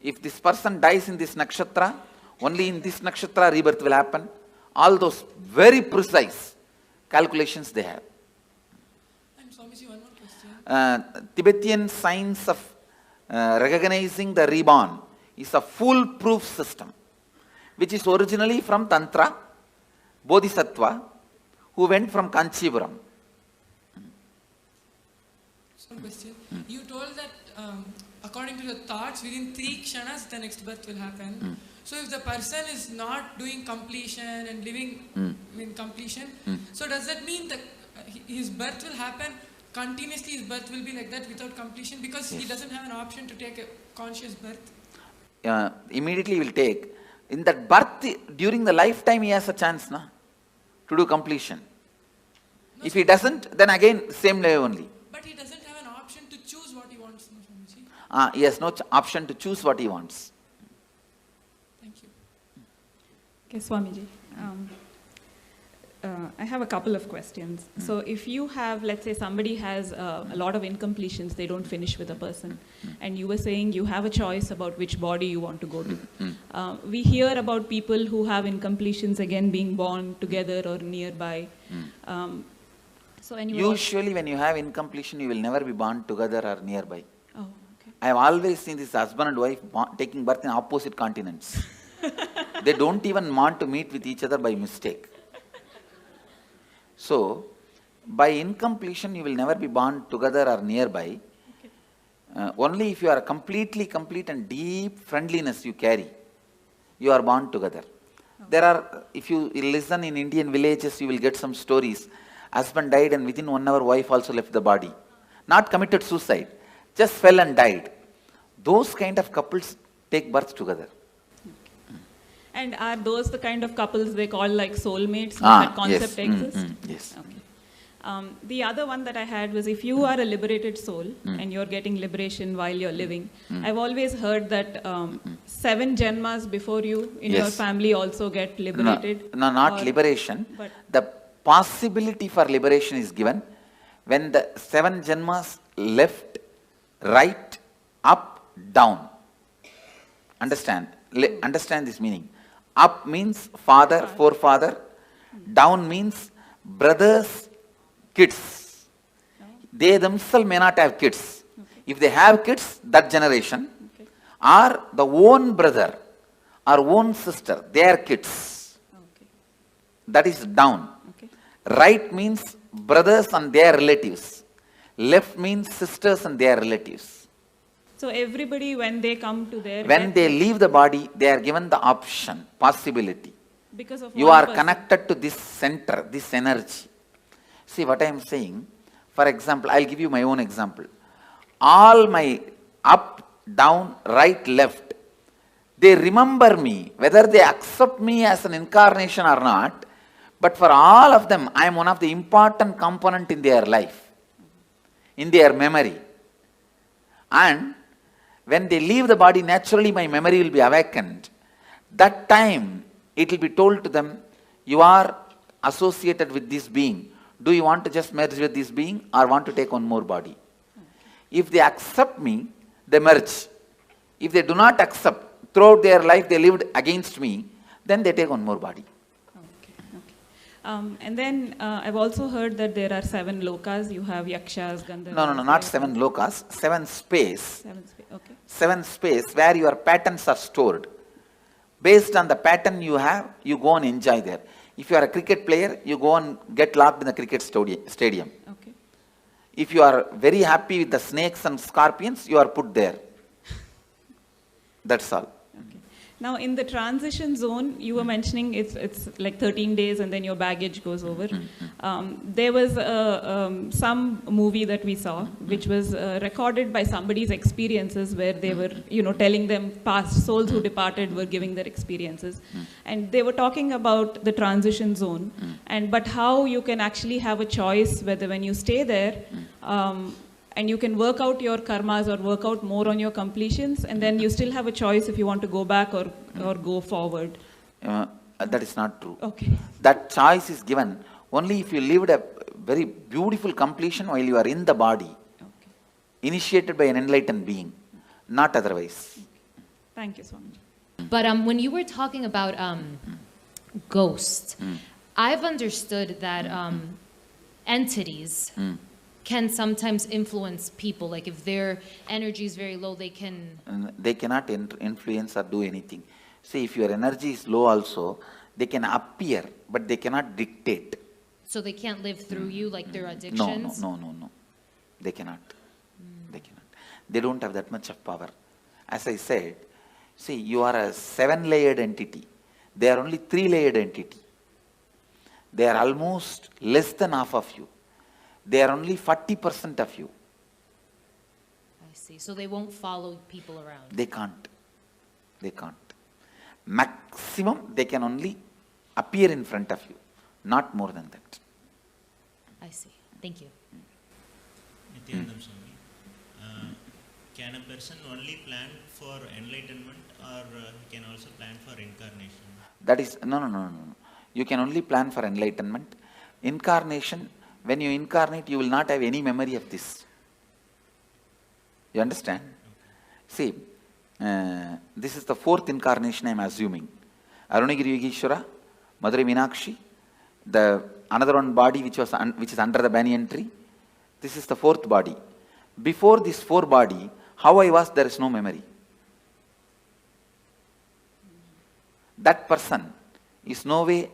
If this person dies in this nakshatra, only in this nakshatra rebirth will happen. All those very precise calculations they have. And Swamiji, one more question. Tibetan science of recognizing the reborn is a foolproof system, which is originally from Tantra, Bodhisattva, who went from Kanchipuram. One question. You told that according to your thoughts, within 3 kshanas, the next birth will happen. So if the person is not doing completion and living in completion, so does that mean that his birth will happen continuously? His birth will be like that without completion, because he doesn't have an option to take a conscious birth? Immediately he will take. In that birth, during the lifetime, he has a chance to do completion. No, if he doesn't, then again, same way only. But he doesn't have an option to choose what he wants, no, Swamiji? He has no option to choose what he wants. Thank you. Okay, Swamiji. I have a couple of questions. So if you have, let's say somebody has a lot of incompletions, they don't finish with a person, and you were saying you have a choice about which body you want to go to. We hear about people who have incompletions again being born together or nearby. So usually when you have incompletion, you will never be born together or nearby. Oh, okay. I have always seen this husband and wife taking birth in opposite continents. They don't even want to meet with each other by mistake. So, by incompletion, you will never be born together or nearby. Okay. Only if you are completely complete and deep friendliness you carry, you are born together. Oh. There are, if you listen in Indian villages, you will get some stories. Husband died and within 1 hour, wife also left the body. Not committed suicide, just fell and died. Those kind of couples take birth together. And are those the kind of couples they call like soulmates? That concept exists? Yes. Okay. The other one that I had was, if you are a liberated soul and you're getting liberation while you're living, I've always heard that 7 janmas before you in your family also get liberated. No, not liberation. The possibility for liberation is given when the 7 janmas left, right, up, down. Understand? Understand this meaning. Up means father, forefather. Down means brothers, kids. They themselves may not have kids. If they have kids, that generation, or the own brother or own sister, their kids. That is down. Right means brothers and their relatives. Left means sisters and their relatives. So everybody, when they come to their... When they leave the body, they are given the option, possibility. Because of you are connected to this center, this energy. See what I am saying? For example, I will give you my own example. All my up, down, right, left, they remember me, whether they accept me as an incarnation or not, but for all of them, I am one of the important component in their life, in their memory. And when they leave the body, naturally my memory will be awakened. That time, it will be told to them, you are associated with this being. Do you want to just merge with this being or want to take one more body? If they accept me, they merge. If they do not accept, throughout their life they lived against me, then they take one more body. And then I've also heard that there are 7 lokas. You have yakshas, gandharvas. No, not 7 lokas, 7 space. 7 space, okay. 7 space where your patterns are stored. Based on the pattern you have, you go and enjoy there. If you are a cricket player, you go and get locked in the cricket stadium. Okay. If you are very happy with the snakes and scorpions, you are put there. That's all. Now, in the transition zone, you were mentioning it's like 13 days and then your baggage goes over. There was some movie that we saw, which was recorded by somebody's experiences where they were, telling them past souls who departed were giving their experiences. And they were talking about the transition zone, but how you can actually have a choice whether when you stay there, and you can work out your karmas or work out more on your completions, and then you still have a choice if you want to go back or go forward. That is not true. Okay. That choice is given only if you lived a very beautiful completion while you are in the body, initiated by an enlightened being, not otherwise. Thank you so much. But when you were talking about ghosts, I've understood that entities can sometimes influence people. Like if their energy is very low, they can... They cannot influence or do anything. See, if your energy is low also, they can appear, but they cannot dictate. So they can't live through you like their addictions? No. They cannot. They cannot. They don't have that much of power. As I said, see, you are a 7-layered entity. They are only 3-layered entity. They are almost less than half of you. They are only 40% of you. I see. So they won't follow people around? They can't. They can't. Maximum, they can only appear in front of you. Not more than that. I see. Thank you. Nithyananda Swami, can a person only plan for enlightenment or can also plan for incarnation? That is, no. You can only plan for enlightenment. Incarnation, when you incarnate, you will not have any memory of this. You understand? See, this is the 4th incarnation I am assuming. Arunagiri Yogeshwara, Madurai Meenakshi, the another one body which is under the banyan tree. This is the 4th body. Before this 4 body, how I was, there is no memory. That person is no way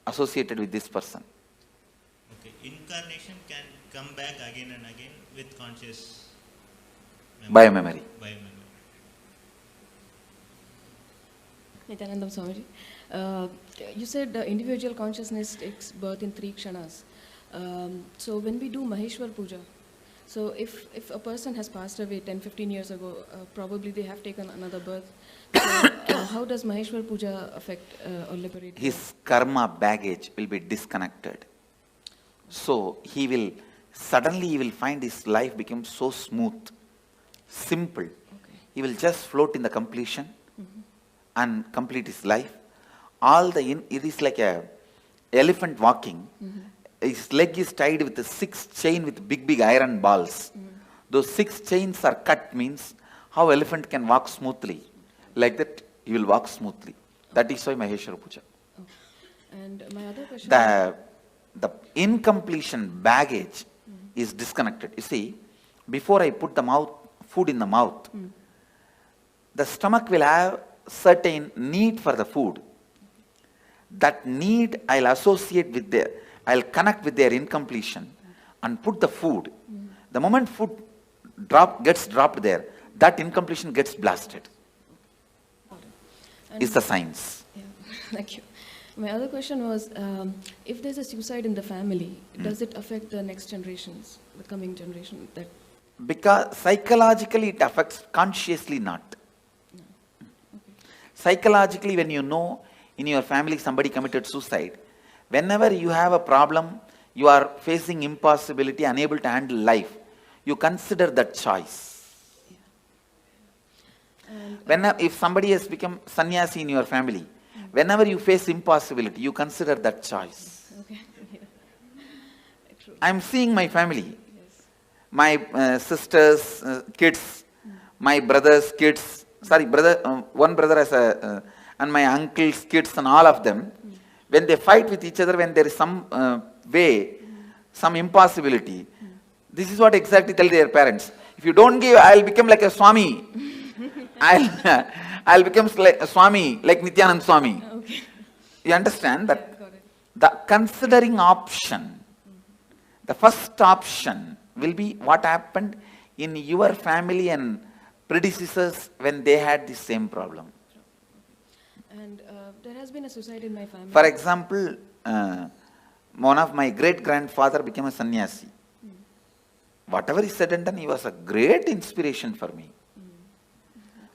associated with this person. Incarnation can come back again and again with conscious memory. Nithyananda Swamiji, you said individual consciousness takes birth in 3 kshanas. So when we do Maheshwar Puja, so if a person has passed away 10-15 years ago, probably they have taken another birth. So how does Maheshwar Puja affect or liberate? His karma baggage will be disconnected. So he will suddenly find his life become so smooth, simple. He will just float in the completion and complete his life. It is like a elephant walking. His leg is tied with a 6 chain with big iron balls. Those 6 chains are cut, means how elephant can walk smoothly. Like that, he will walk smoothly. That is why Maheshwara Puja. And my other question. The incompletion baggage is disconnected. You see, before I put the food in the mouth, the stomach will have certain need for the food. That need I'll associate with I'll connect with their incompletion and put the food. The moment food gets dropped there, that incompletion gets blasted. Is the science. Yeah. Thank you. My other question was, if there's a suicide in the family, does it affect the next generations, the coming generation? Because psychologically it affects, consciously not. Psychologically, when you know in your family somebody committed suicide, whenever you have a problem, you are facing impossibility, unable to handle life, you consider that choice. If somebody has become sannyasi in your family, whenever you face impossibility, you consider that choice. Okay. I am seeing my family, my sisters' kids, my brothers' kids, sorry, brother, one brother has a, and my uncle's kids and all of them, when they fight with each other, when there is some way, some impossibility, this is what exactly tell their parents. If you don't give, I'll become like a Swami. I'll become like a Swami, like Nithyananda Swami. Okay. You understand that the considering option, the first option will be what happened in your family and predecessors when they had the same problem. And there has been a suicide in my family. For example, one of my great-grandfather became a sannyasi. Whatever he said and done, he was a great inspiration for me.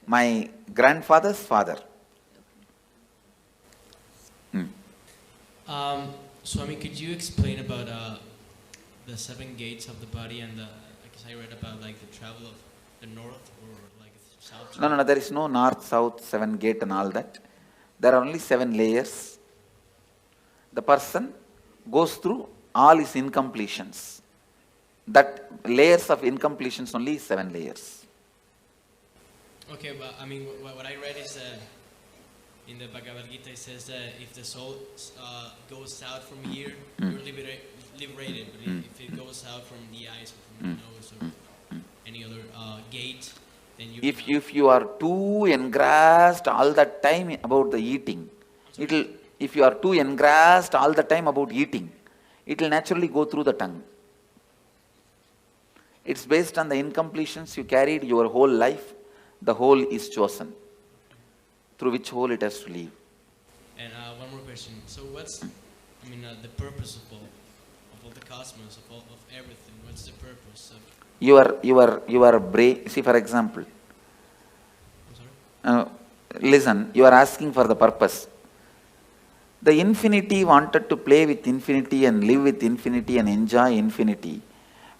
My grandfather's father. Swami, could you explain about the 7 gates of the body and the, I guess I read about like the travel of the north or like south? No, there is no north, south, 7 gate and all that. There are only 7 layers. The person goes through all his incompletions. That layers of incompletions only is 7 layers. Okay, but I mean, what I read is in the Bhagavad Gita, it says that if the soul goes south from here, you're liberated. But if it goes out from the eyes or from the nose or any other gate, then you... If you are too engrossed all the time about the eating, if you are too engrossed all the time about eating, it will naturally go through the tongue. It's based on the incompletions you carried your whole life. The whole is chosen, through which whole it has to leave. And one more question. So what's, I mean, the purpose of all the cosmos, of everything? What's the purpose of... Your brain, see for example, listen, you are asking for the purpose. The infinity wanted to play with infinity and live with infinity and enjoy infinity.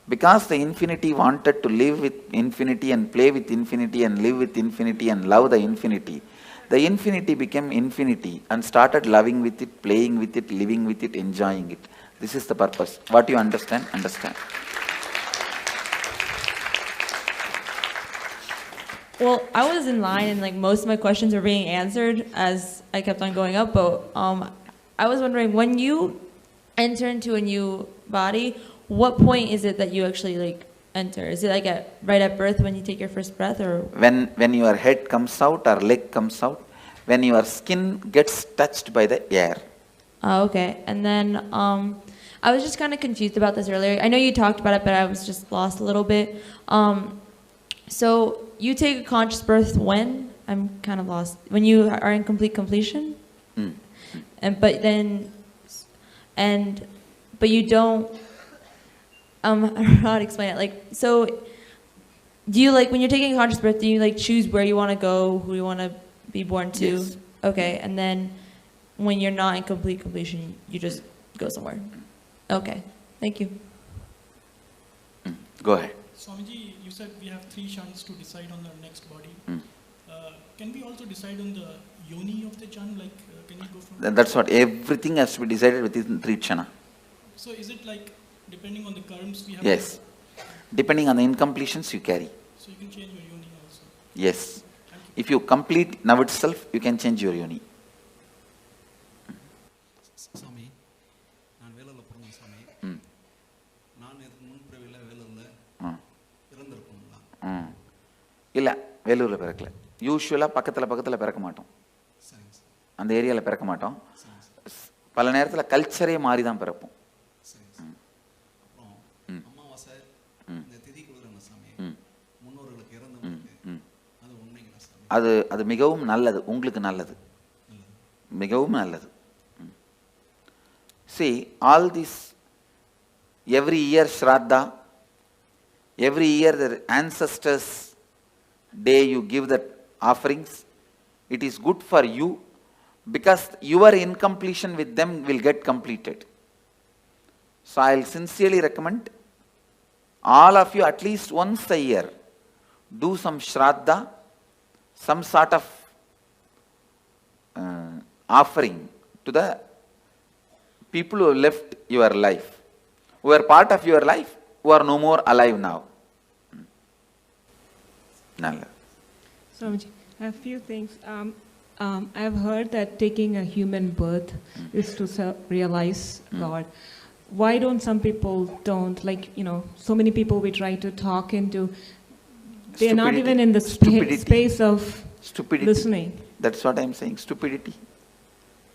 Because the infinity wanted to live with infinity and play with infinity and live with infinity and love the infinity became infinity and started loving with it, playing with it, living with it, enjoying it. This is the purpose. What you understand, understand. Well, I was in line and like most of my questions were being answered as I kept on going up, but I was wondering, when you enter into a new body, what point is it that you actually like enter? Is it like right at birth when you take your first breath, or when your head comes out or leg comes out, when your skin gets touched by the air? Oh, okay. And then I was just kind of confused about this earlier. I know you talked about it, but I was just lost a little bit. So you take a conscious birth when? I'm kind of lost. When you are in complete completion? But you don't. I don't know how to explain it. Like, so do you, like, when you're taking a conscious birth, do you like choose where you want to go, who you want to be born to? Yes. Okay, and then when you're not in complete completion, you just go somewhere. Okay, thank you. Go ahead. Swamiji, you said we have 3 kshanas to decide on the next body. Can we also decide on the yoni of the kshan? Like, can you go from... That's what, everything has to be decided within 3 kshana. So is it like, depending on the karms we have... Yes. Depending on the incompletions you carry. So you can change your yoni also? Yes. If you complete now itself, you can change your yoni. Swami, நான் வேலூர்ல பிறந்தேன் Swami. நான் இதுக்கு முன்பிறவில வேலூர்ல இறந்திருப்போம்ல? இல்ல, வேலூர்ல பிறக்கல. யூசுவலா பக்கத்துல பிறக்க மாட்டோம். அந்த ஏரியால பிறக்க மாட்டோம். பல நேரத்துல கல்ச்சரே மாறி தான் பிறப்போம். அமாவாசை இந்த திதி கொடுக்குறாங்க Swami. முன்னோர்களுக்கு இறந்தவங்களுக்கு அது உண்மைங்களா Swami? அது மிகவும் நல்லது, உங்களுக்கு நல்லது. மிகவும் நல்லது. See, all this, every year Shraddha, every year the ancestors' day you give the offerings, it is good for you because your incompletion with them will get completed. So I will sincerely recommend all of you at least once a year do some Shraddha, some sort of offering to the people who left your life, who are part of your life, who are no more alive now. Nalla. Swamiji, A few things. I've heard that taking a human birth is to realize God. Why don't some people don't? Like, so many people we try to talk into, they're not even in the space of listening. That's what I'm saying, stupidity.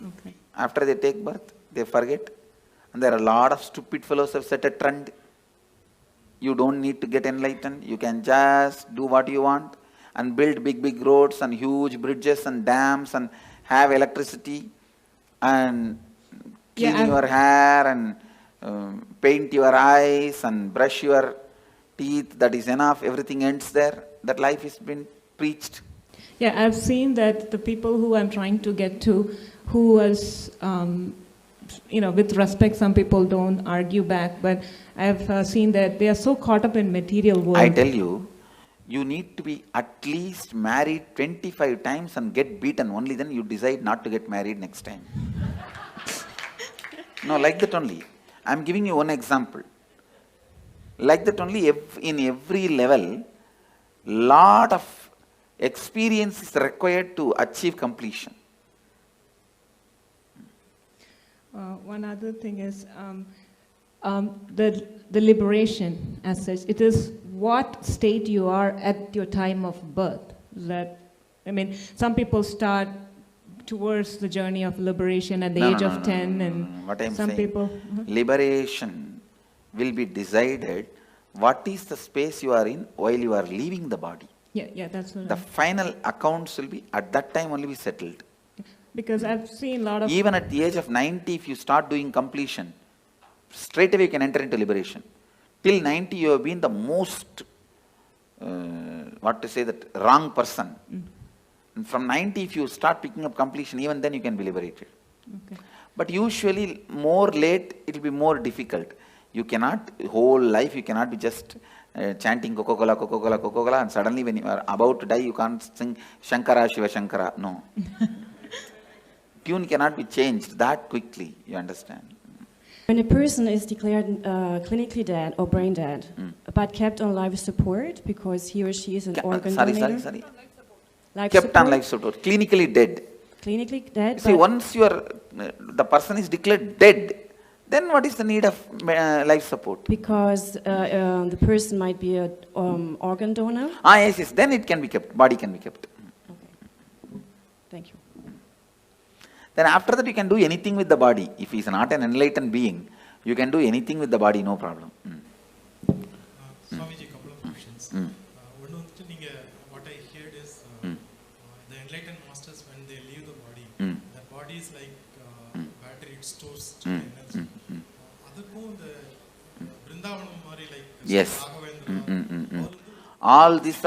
Okay. After they take birth, they forget. And there are a lot of stupid fellows who have set a trend. You don't need to get enlightened. You can just do what you want and build big roads and huge bridges and dams and have electricity and clean your hair and paint your eyes and brush your teeth. That is enough. Everything ends there. That life has been preached. Yeah, I've seen that the people who I'm trying to get to, who was, with respect, some people don't argue back, but I've seen that they are so caught up in material world. I tell you, you need to be at least married 25 times and get beaten. Only then you decide not to get married next time. No, like that only. I'm giving you one example. Like that only, in every level, lot of experience is required to achieve completion. One other thing is the liberation as such. It is what state you are at your time of birth. Some people start towards the journey of liberation at the age of 10, and what I'm some saying, people. Liberation will be decided what is the space you are in while you are leaving the body. Yeah, that's what. The final accounts will be at that time only be settled. Because I've seen a lot of. Even at the age of 90, if you start doing completion, straight away you can enter into liberation. Till 90, you have been the most, wrong person. And from 90, if you start picking up completion, even then you can be liberated. Okay. But usually, more late, it will be more difficult. You cannot, whole life, you cannot be just chanting Coca-Cola, Coca-Cola, Coca-Cola, and suddenly when you are about to die, you can't sing Shankara, Shiva Shankara. No. Tune cannot be changed that quickly, you understand? When a person is declared clinically dead or brain dead, but kept on life support because he or she is an organ donator. Sorry. Life kept support? on life support. Clinically dead. Clinically dead. See, once you are, the person is declared dead, then what is the need of life support? Because the person might be an organ donor. Yes. Then it can be kept. Body can be kept. Okay. Thank you. Then after that you can do anything with the body. If he is not an enlightened being, you can do anything with the body, no problem. Swamiji, couple of questions. What I heard is the enlightened masters, when they leave the body, the body is like battery, it stores energy. Yes. All this,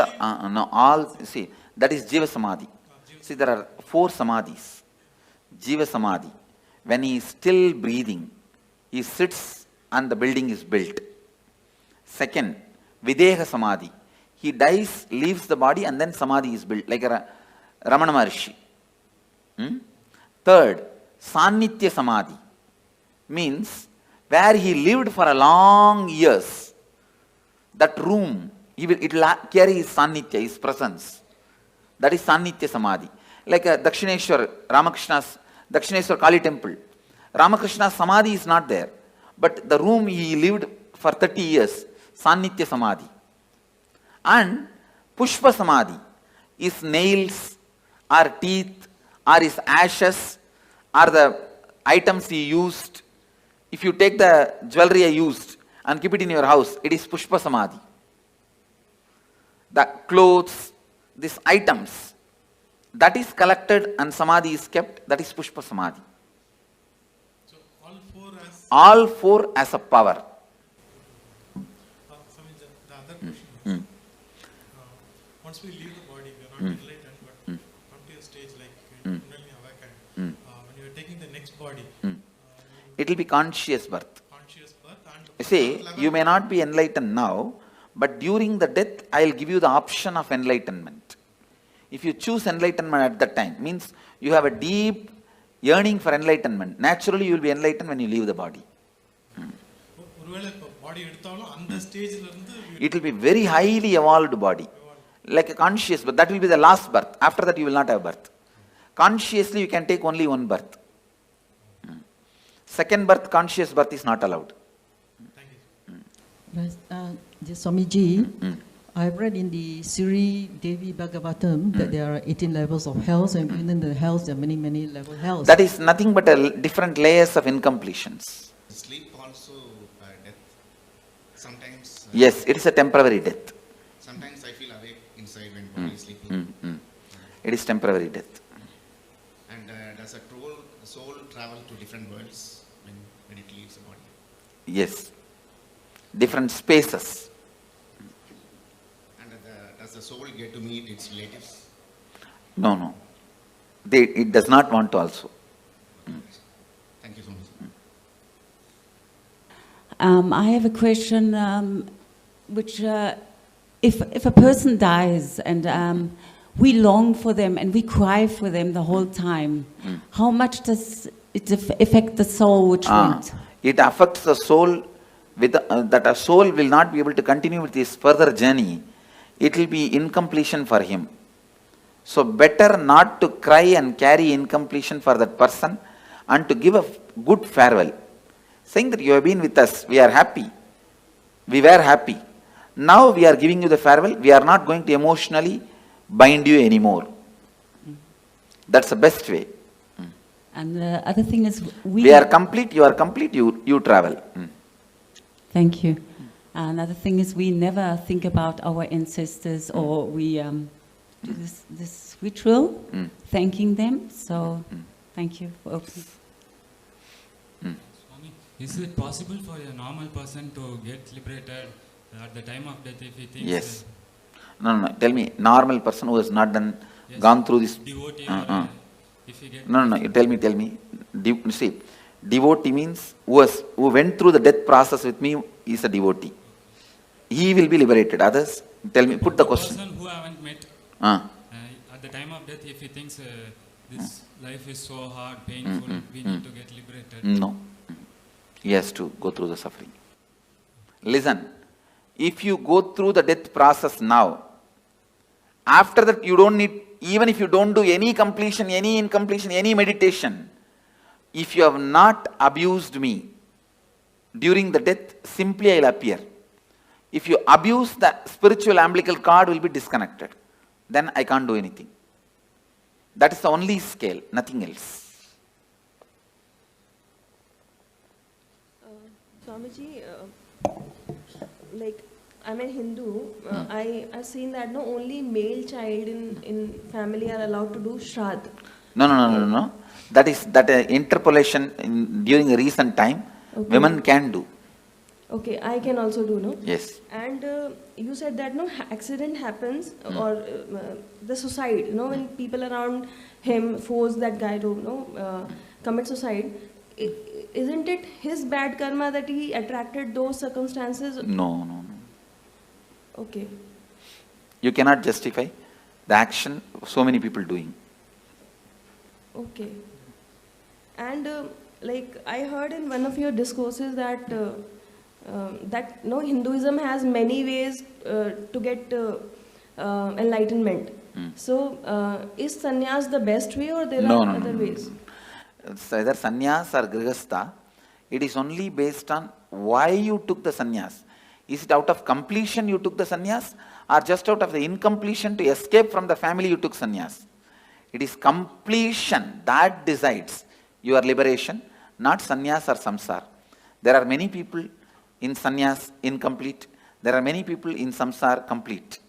see, that is Jiva Samadhi. See, there are 4 Samadhis. Jiva Samadhi. When he is still breathing, he sits and the building is built. Second, Videha Samadhi. He dies, leaves the body, and then Samadhi is built, like a Ramana Maharshi. Third, Sannitya Samadhi. Means, where he lived for a long years, that room, it will carry his Sannitya, his presence. That is Sannitya Samadhi. Like a Dakshineshwar, Ramakrishna's Dakshineshwar Kali temple. Ramakrishna's Samadhi is not there. But the room he lived for 30 years, Sannitya Samadhi. And Pushpa Samadhi is nails, or teeth, or his ashes, or the items he used. If you take the jewelry I used and keep it in your house, it is Pushpa Samadhi. The clothes, these items, that is collected and Samadhi is kept, that is Pushpa Samadhi. So all four as a power. The other question is, once we leave the body, we are not enlightened, but come to a stage like Kundalini awaken. When you are taking the next body, it will be conscious birth. Conscious birth and See, you may not be enlightened now, but during the death, I will give you the option of enlightenment. If you choose enlightenment at that time, means you have a deep yearning for enlightenment. Naturally, you will be enlightened when you leave the body. It will be very highly evolved body. like a conscious birth. That will be the last birth. After that you will not have birth. Consciously you can take only one birth. Second birth, conscious birth is not allowed. Swamiji, I've read in the Sri Devi Bhagavatam that there are 18 levels of hells, and within the hells there are many, many level hells. That is nothing but different layers of incompletions. Sleep also death. Sometimes. Yes, it is a temporary death. Sometimes I feel awake inside when body is sleeping. It is temporary death. And does a soul travel to different worlds when it leaves the body? Yes. Different spaces. And does the soul get to meet its relatives? No, no. It does not want to also. Thank you so much. I have a question, which if a person dies and we long for them and we cry for them the whole time, how much does it affect the soul which went? It affects the soul with that a soul will not be able to continue with his further journey. It will be incompletion for him. So better not to cry and carry incompletion for that person and to give a good farewell. Saying that you have been with us, we are happy. We were happy. Now we are giving you the farewell. We are not going to emotionally bind you anymore. That's the best way. And the other thing is we are complete, you are complete, you travel. Thank you. Another thing is we never think about our ancestors, or we do this ritual, thanking them. So thank you for opening. Is it possible for a normal person to get liberated at the time of death if he thinks? Yes. No. Tell me, normal person who has not gone through this. Devotee if he gets. No. You tell me. See, devotee means who went through the death process with me is a devotee. He will be liberated. Others, tell me. Put the question. Person who I haven't met. At the time of death, if he thinks this life is so hard, painful, we need to get liberated. No. He has to go through the suffering. Listen, if you go through the death process now, after that you don't need, even if you don't do any completion, any incompletion, any meditation, if you have not abused me during the death, simply I will appear. If you abuse, the spiritual umbilical cord will be disconnected. Then I can't do anything. That is the only scale, nothing else. Swamiji, like I'm a Hindu, I've seen that only male child in family are allowed to do Shraddh. No. That is interpolation during a recent time, women can do. Okay, I can also do, no? Yes. And you said that accident happens or the suicide, when people around him force that guy to commit suicide. Isn't it his bad karma that he attracted those circumstances? No. Okay. You cannot justify the action so many people doing. Okay. And like I heard in one of your discourses that Hinduism has many ways to get enlightenment. So is sannyas the best way, or there are other ways? It's either sannyas or grihastha. It is only based on why you took the sannyas. Is it out of completion you took the sannyas, or just out of the incompletion to escape from the family you took sannyas? It is completion that decides your liberation, not sannyas or samsara. There are many people in sannyas incomplete. There are many people in samsara complete.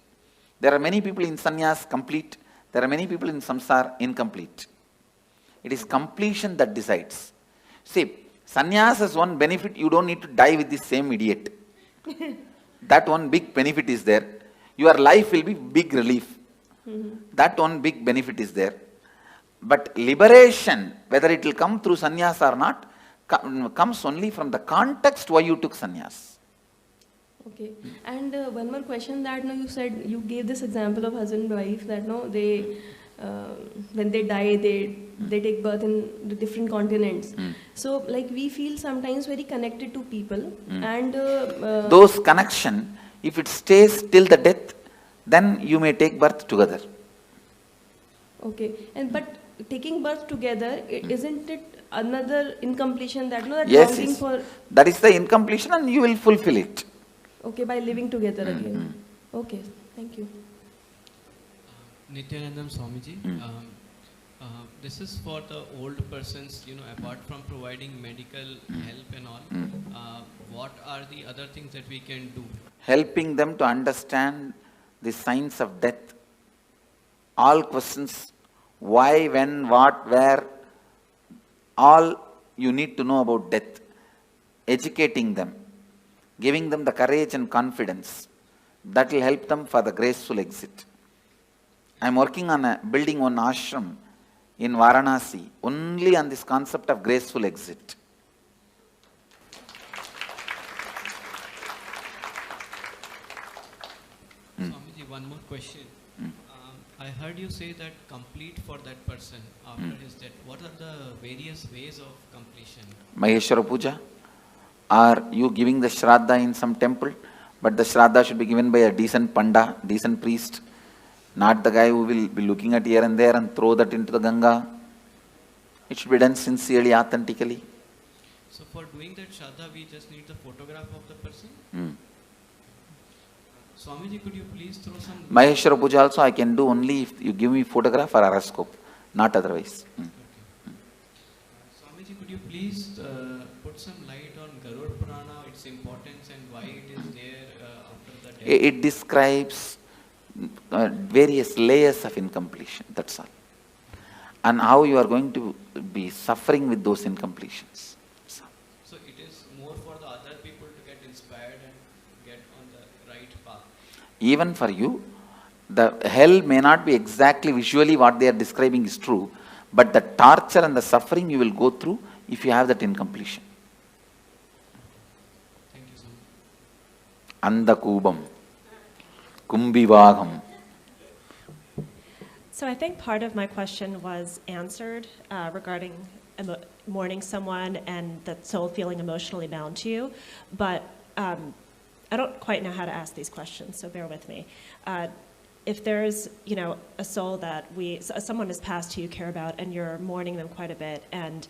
There are many people in sannyas complete. There are many people in samsara incomplete. It is completion that decides. See, sannyas has one benefit: you don't need to die with the same idiot. That one big benefit is there. Your life will be big relief. That one big benefit is there. But liberation, whether it will come through sannyas or not, comes only from the context why you took sannyas. Okay. And one more question that you said, you gave this example of husband and wife that they when they die, they take birth in the different continents. So like we feel sometimes very connected to people, and those connection, if it stays till the death, then you may take birth together. Okay, and but taking birth together, isn't it another incompletion that that Yes, longing yes. for? That is the incompletion and you will fulfill it. Okay, by living together again. Okay, thank you. Nithyananda Swamiji, this is for the old persons, apart from providing medical help and all, what are the other things that we can do? Helping them to understand the signs of death. All questions, why, when, what, where, all you need to know about death. Educating them, giving them the courage and confidence. That will help them for the graceful exit. I am working on building one ashram in Varanasi, only on this concept of graceful exit. Swamiji, one more question. I heard you say that complete for that person after his death. What are the various ways of completion? Maheshwara Puja? Are you giving the Shraddha in some temple? But the Shraddha should be given by a decent Panda, decent priest. Not the guy who will be looking at here and there and throw that into the Ganga. It should be done sincerely, authentically. So for doing that Shraddha, we just need the photograph of the person? Swamiji, could you please throw some... Maheshwara Puja also I can do only if you give me photograph or horoscope, not otherwise. Swamiji, could you please put some light on Garuda Purana, its importance and why it is there after the death? It describes various layers of incompletion, that's all. And how you are going to be suffering with those incompletions. So it is more for the other people to get inspired and get on the right path. Even for you, the hell may not be exactly visually what they are describing is true, but the torture and the suffering you will go through if you have that incompletion. Thank you so Anda much. Kubam, Kumbivagam. So I think part of my question was answered regarding mourning someone and the soul feeling emotionally bound to you, but I don't quite know how to ask these questions, so bear with me. If there's, a soul that someone has passed who you care about and you're mourning them quite a bit, and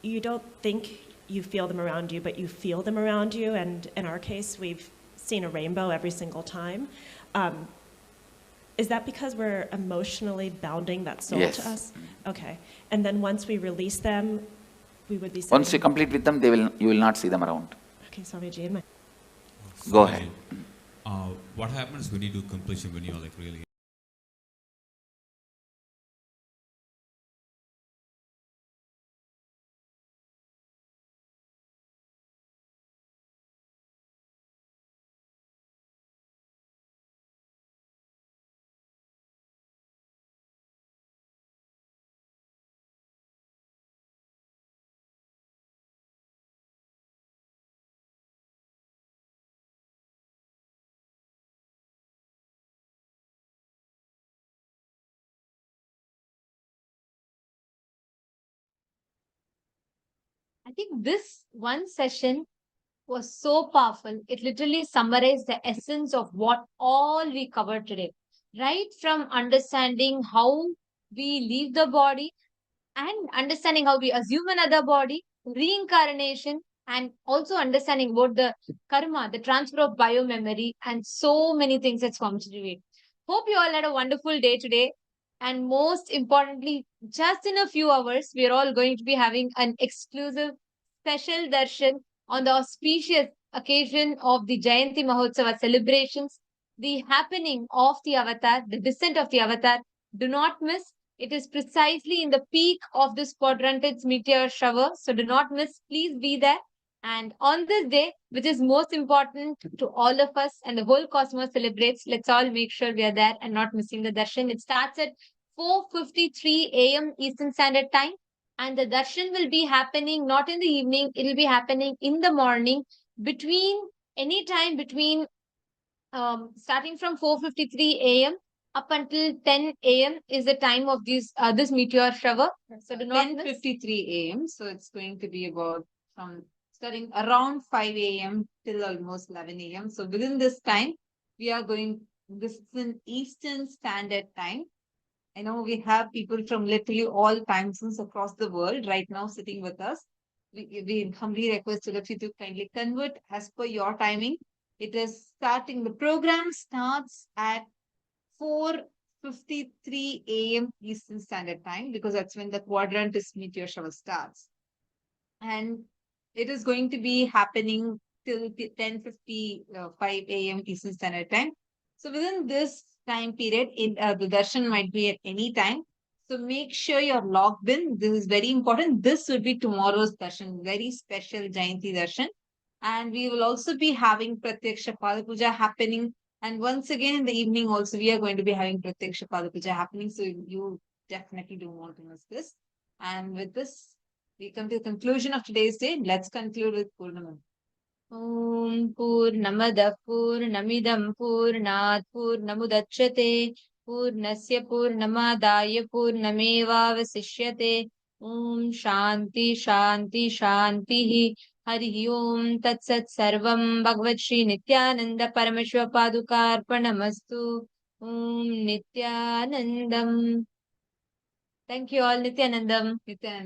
you don't think you feel them around you, but you feel them around you, and in our case, we've seen a rainbow every single time. Is that because we're emotionally bounding that soul to us? Okay. And then once we release them, we would be... Once you complete with them, you will not see them around. Okay, Swamiji. Go ahead. What happens when you do completion, when you're like really... I think this one session was so powerful. It literally summarized the essence of what all we covered today. Right from understanding how we leave the body and understanding how we assume another body, reincarnation, and also understanding about the karma, the transfer of biomemory, and so many things that's contributed. Hope you all had a wonderful day today. And most importantly, just in a few hours, we are all going to be having an exclusive special darshan on the auspicious occasion of the Jayanti Mahotsava celebrations, the happening of the avatar, the descent of the avatar. Do not miss. It is precisely in the peak of this quadrantid meteor shower. So do not miss. Please be there. And on this day, which is most important to all of us and the whole cosmos celebrates, let's all make sure we are there and not missing the darshan. It starts at 4:53 a.m. Eastern Standard Time. And the darshan will be happening not in the evening, it will be happening in the morning any time between starting from 4:53 a.m. up until 10 a.m. is the time of this meteor shower. So do not 10:53 a.m. So it's going to be about from starting around 5 a.m. till almost 11 a.m. So within this time, we are going This is in Eastern Standard Time. I know we have people from literally all time zones across the world right now sitting with us. We humbly request all of you to kindly convert as per your timing. It is starting, the program starts at 4:53 a.m. Eastern Standard Time, because that's when the quadrant is meteor shower starts. And it is going to be happening till 10:55 a.m. Eastern Standard Time. So within this time period, the darshan might be at any time. So make sure you're logged in. This is very important. This would be tomorrow's darshan, very special Jayanti darshan. And we will also be having Pratyaksha Pada Puja happening. And once again in the evening also, we are going to be having Pratyaksha Pada Puja happening. So you definitely don't want to miss this. And with this, we come to the conclusion of today's day. Let's conclude with Purnamam. Om Purnamada Purnamidam Purnat Purnamudachyate Purnasya Purnamadaya Purnameva Vasishyate Om Shanti Shanti Shanti Hari Om Tat Sat Sarvam Bhagavad Shri Nithyananda Parameshwara Padukarpanamastu Om Nithyanandam. Thank you all. Nithyanandam. Nithyanandam.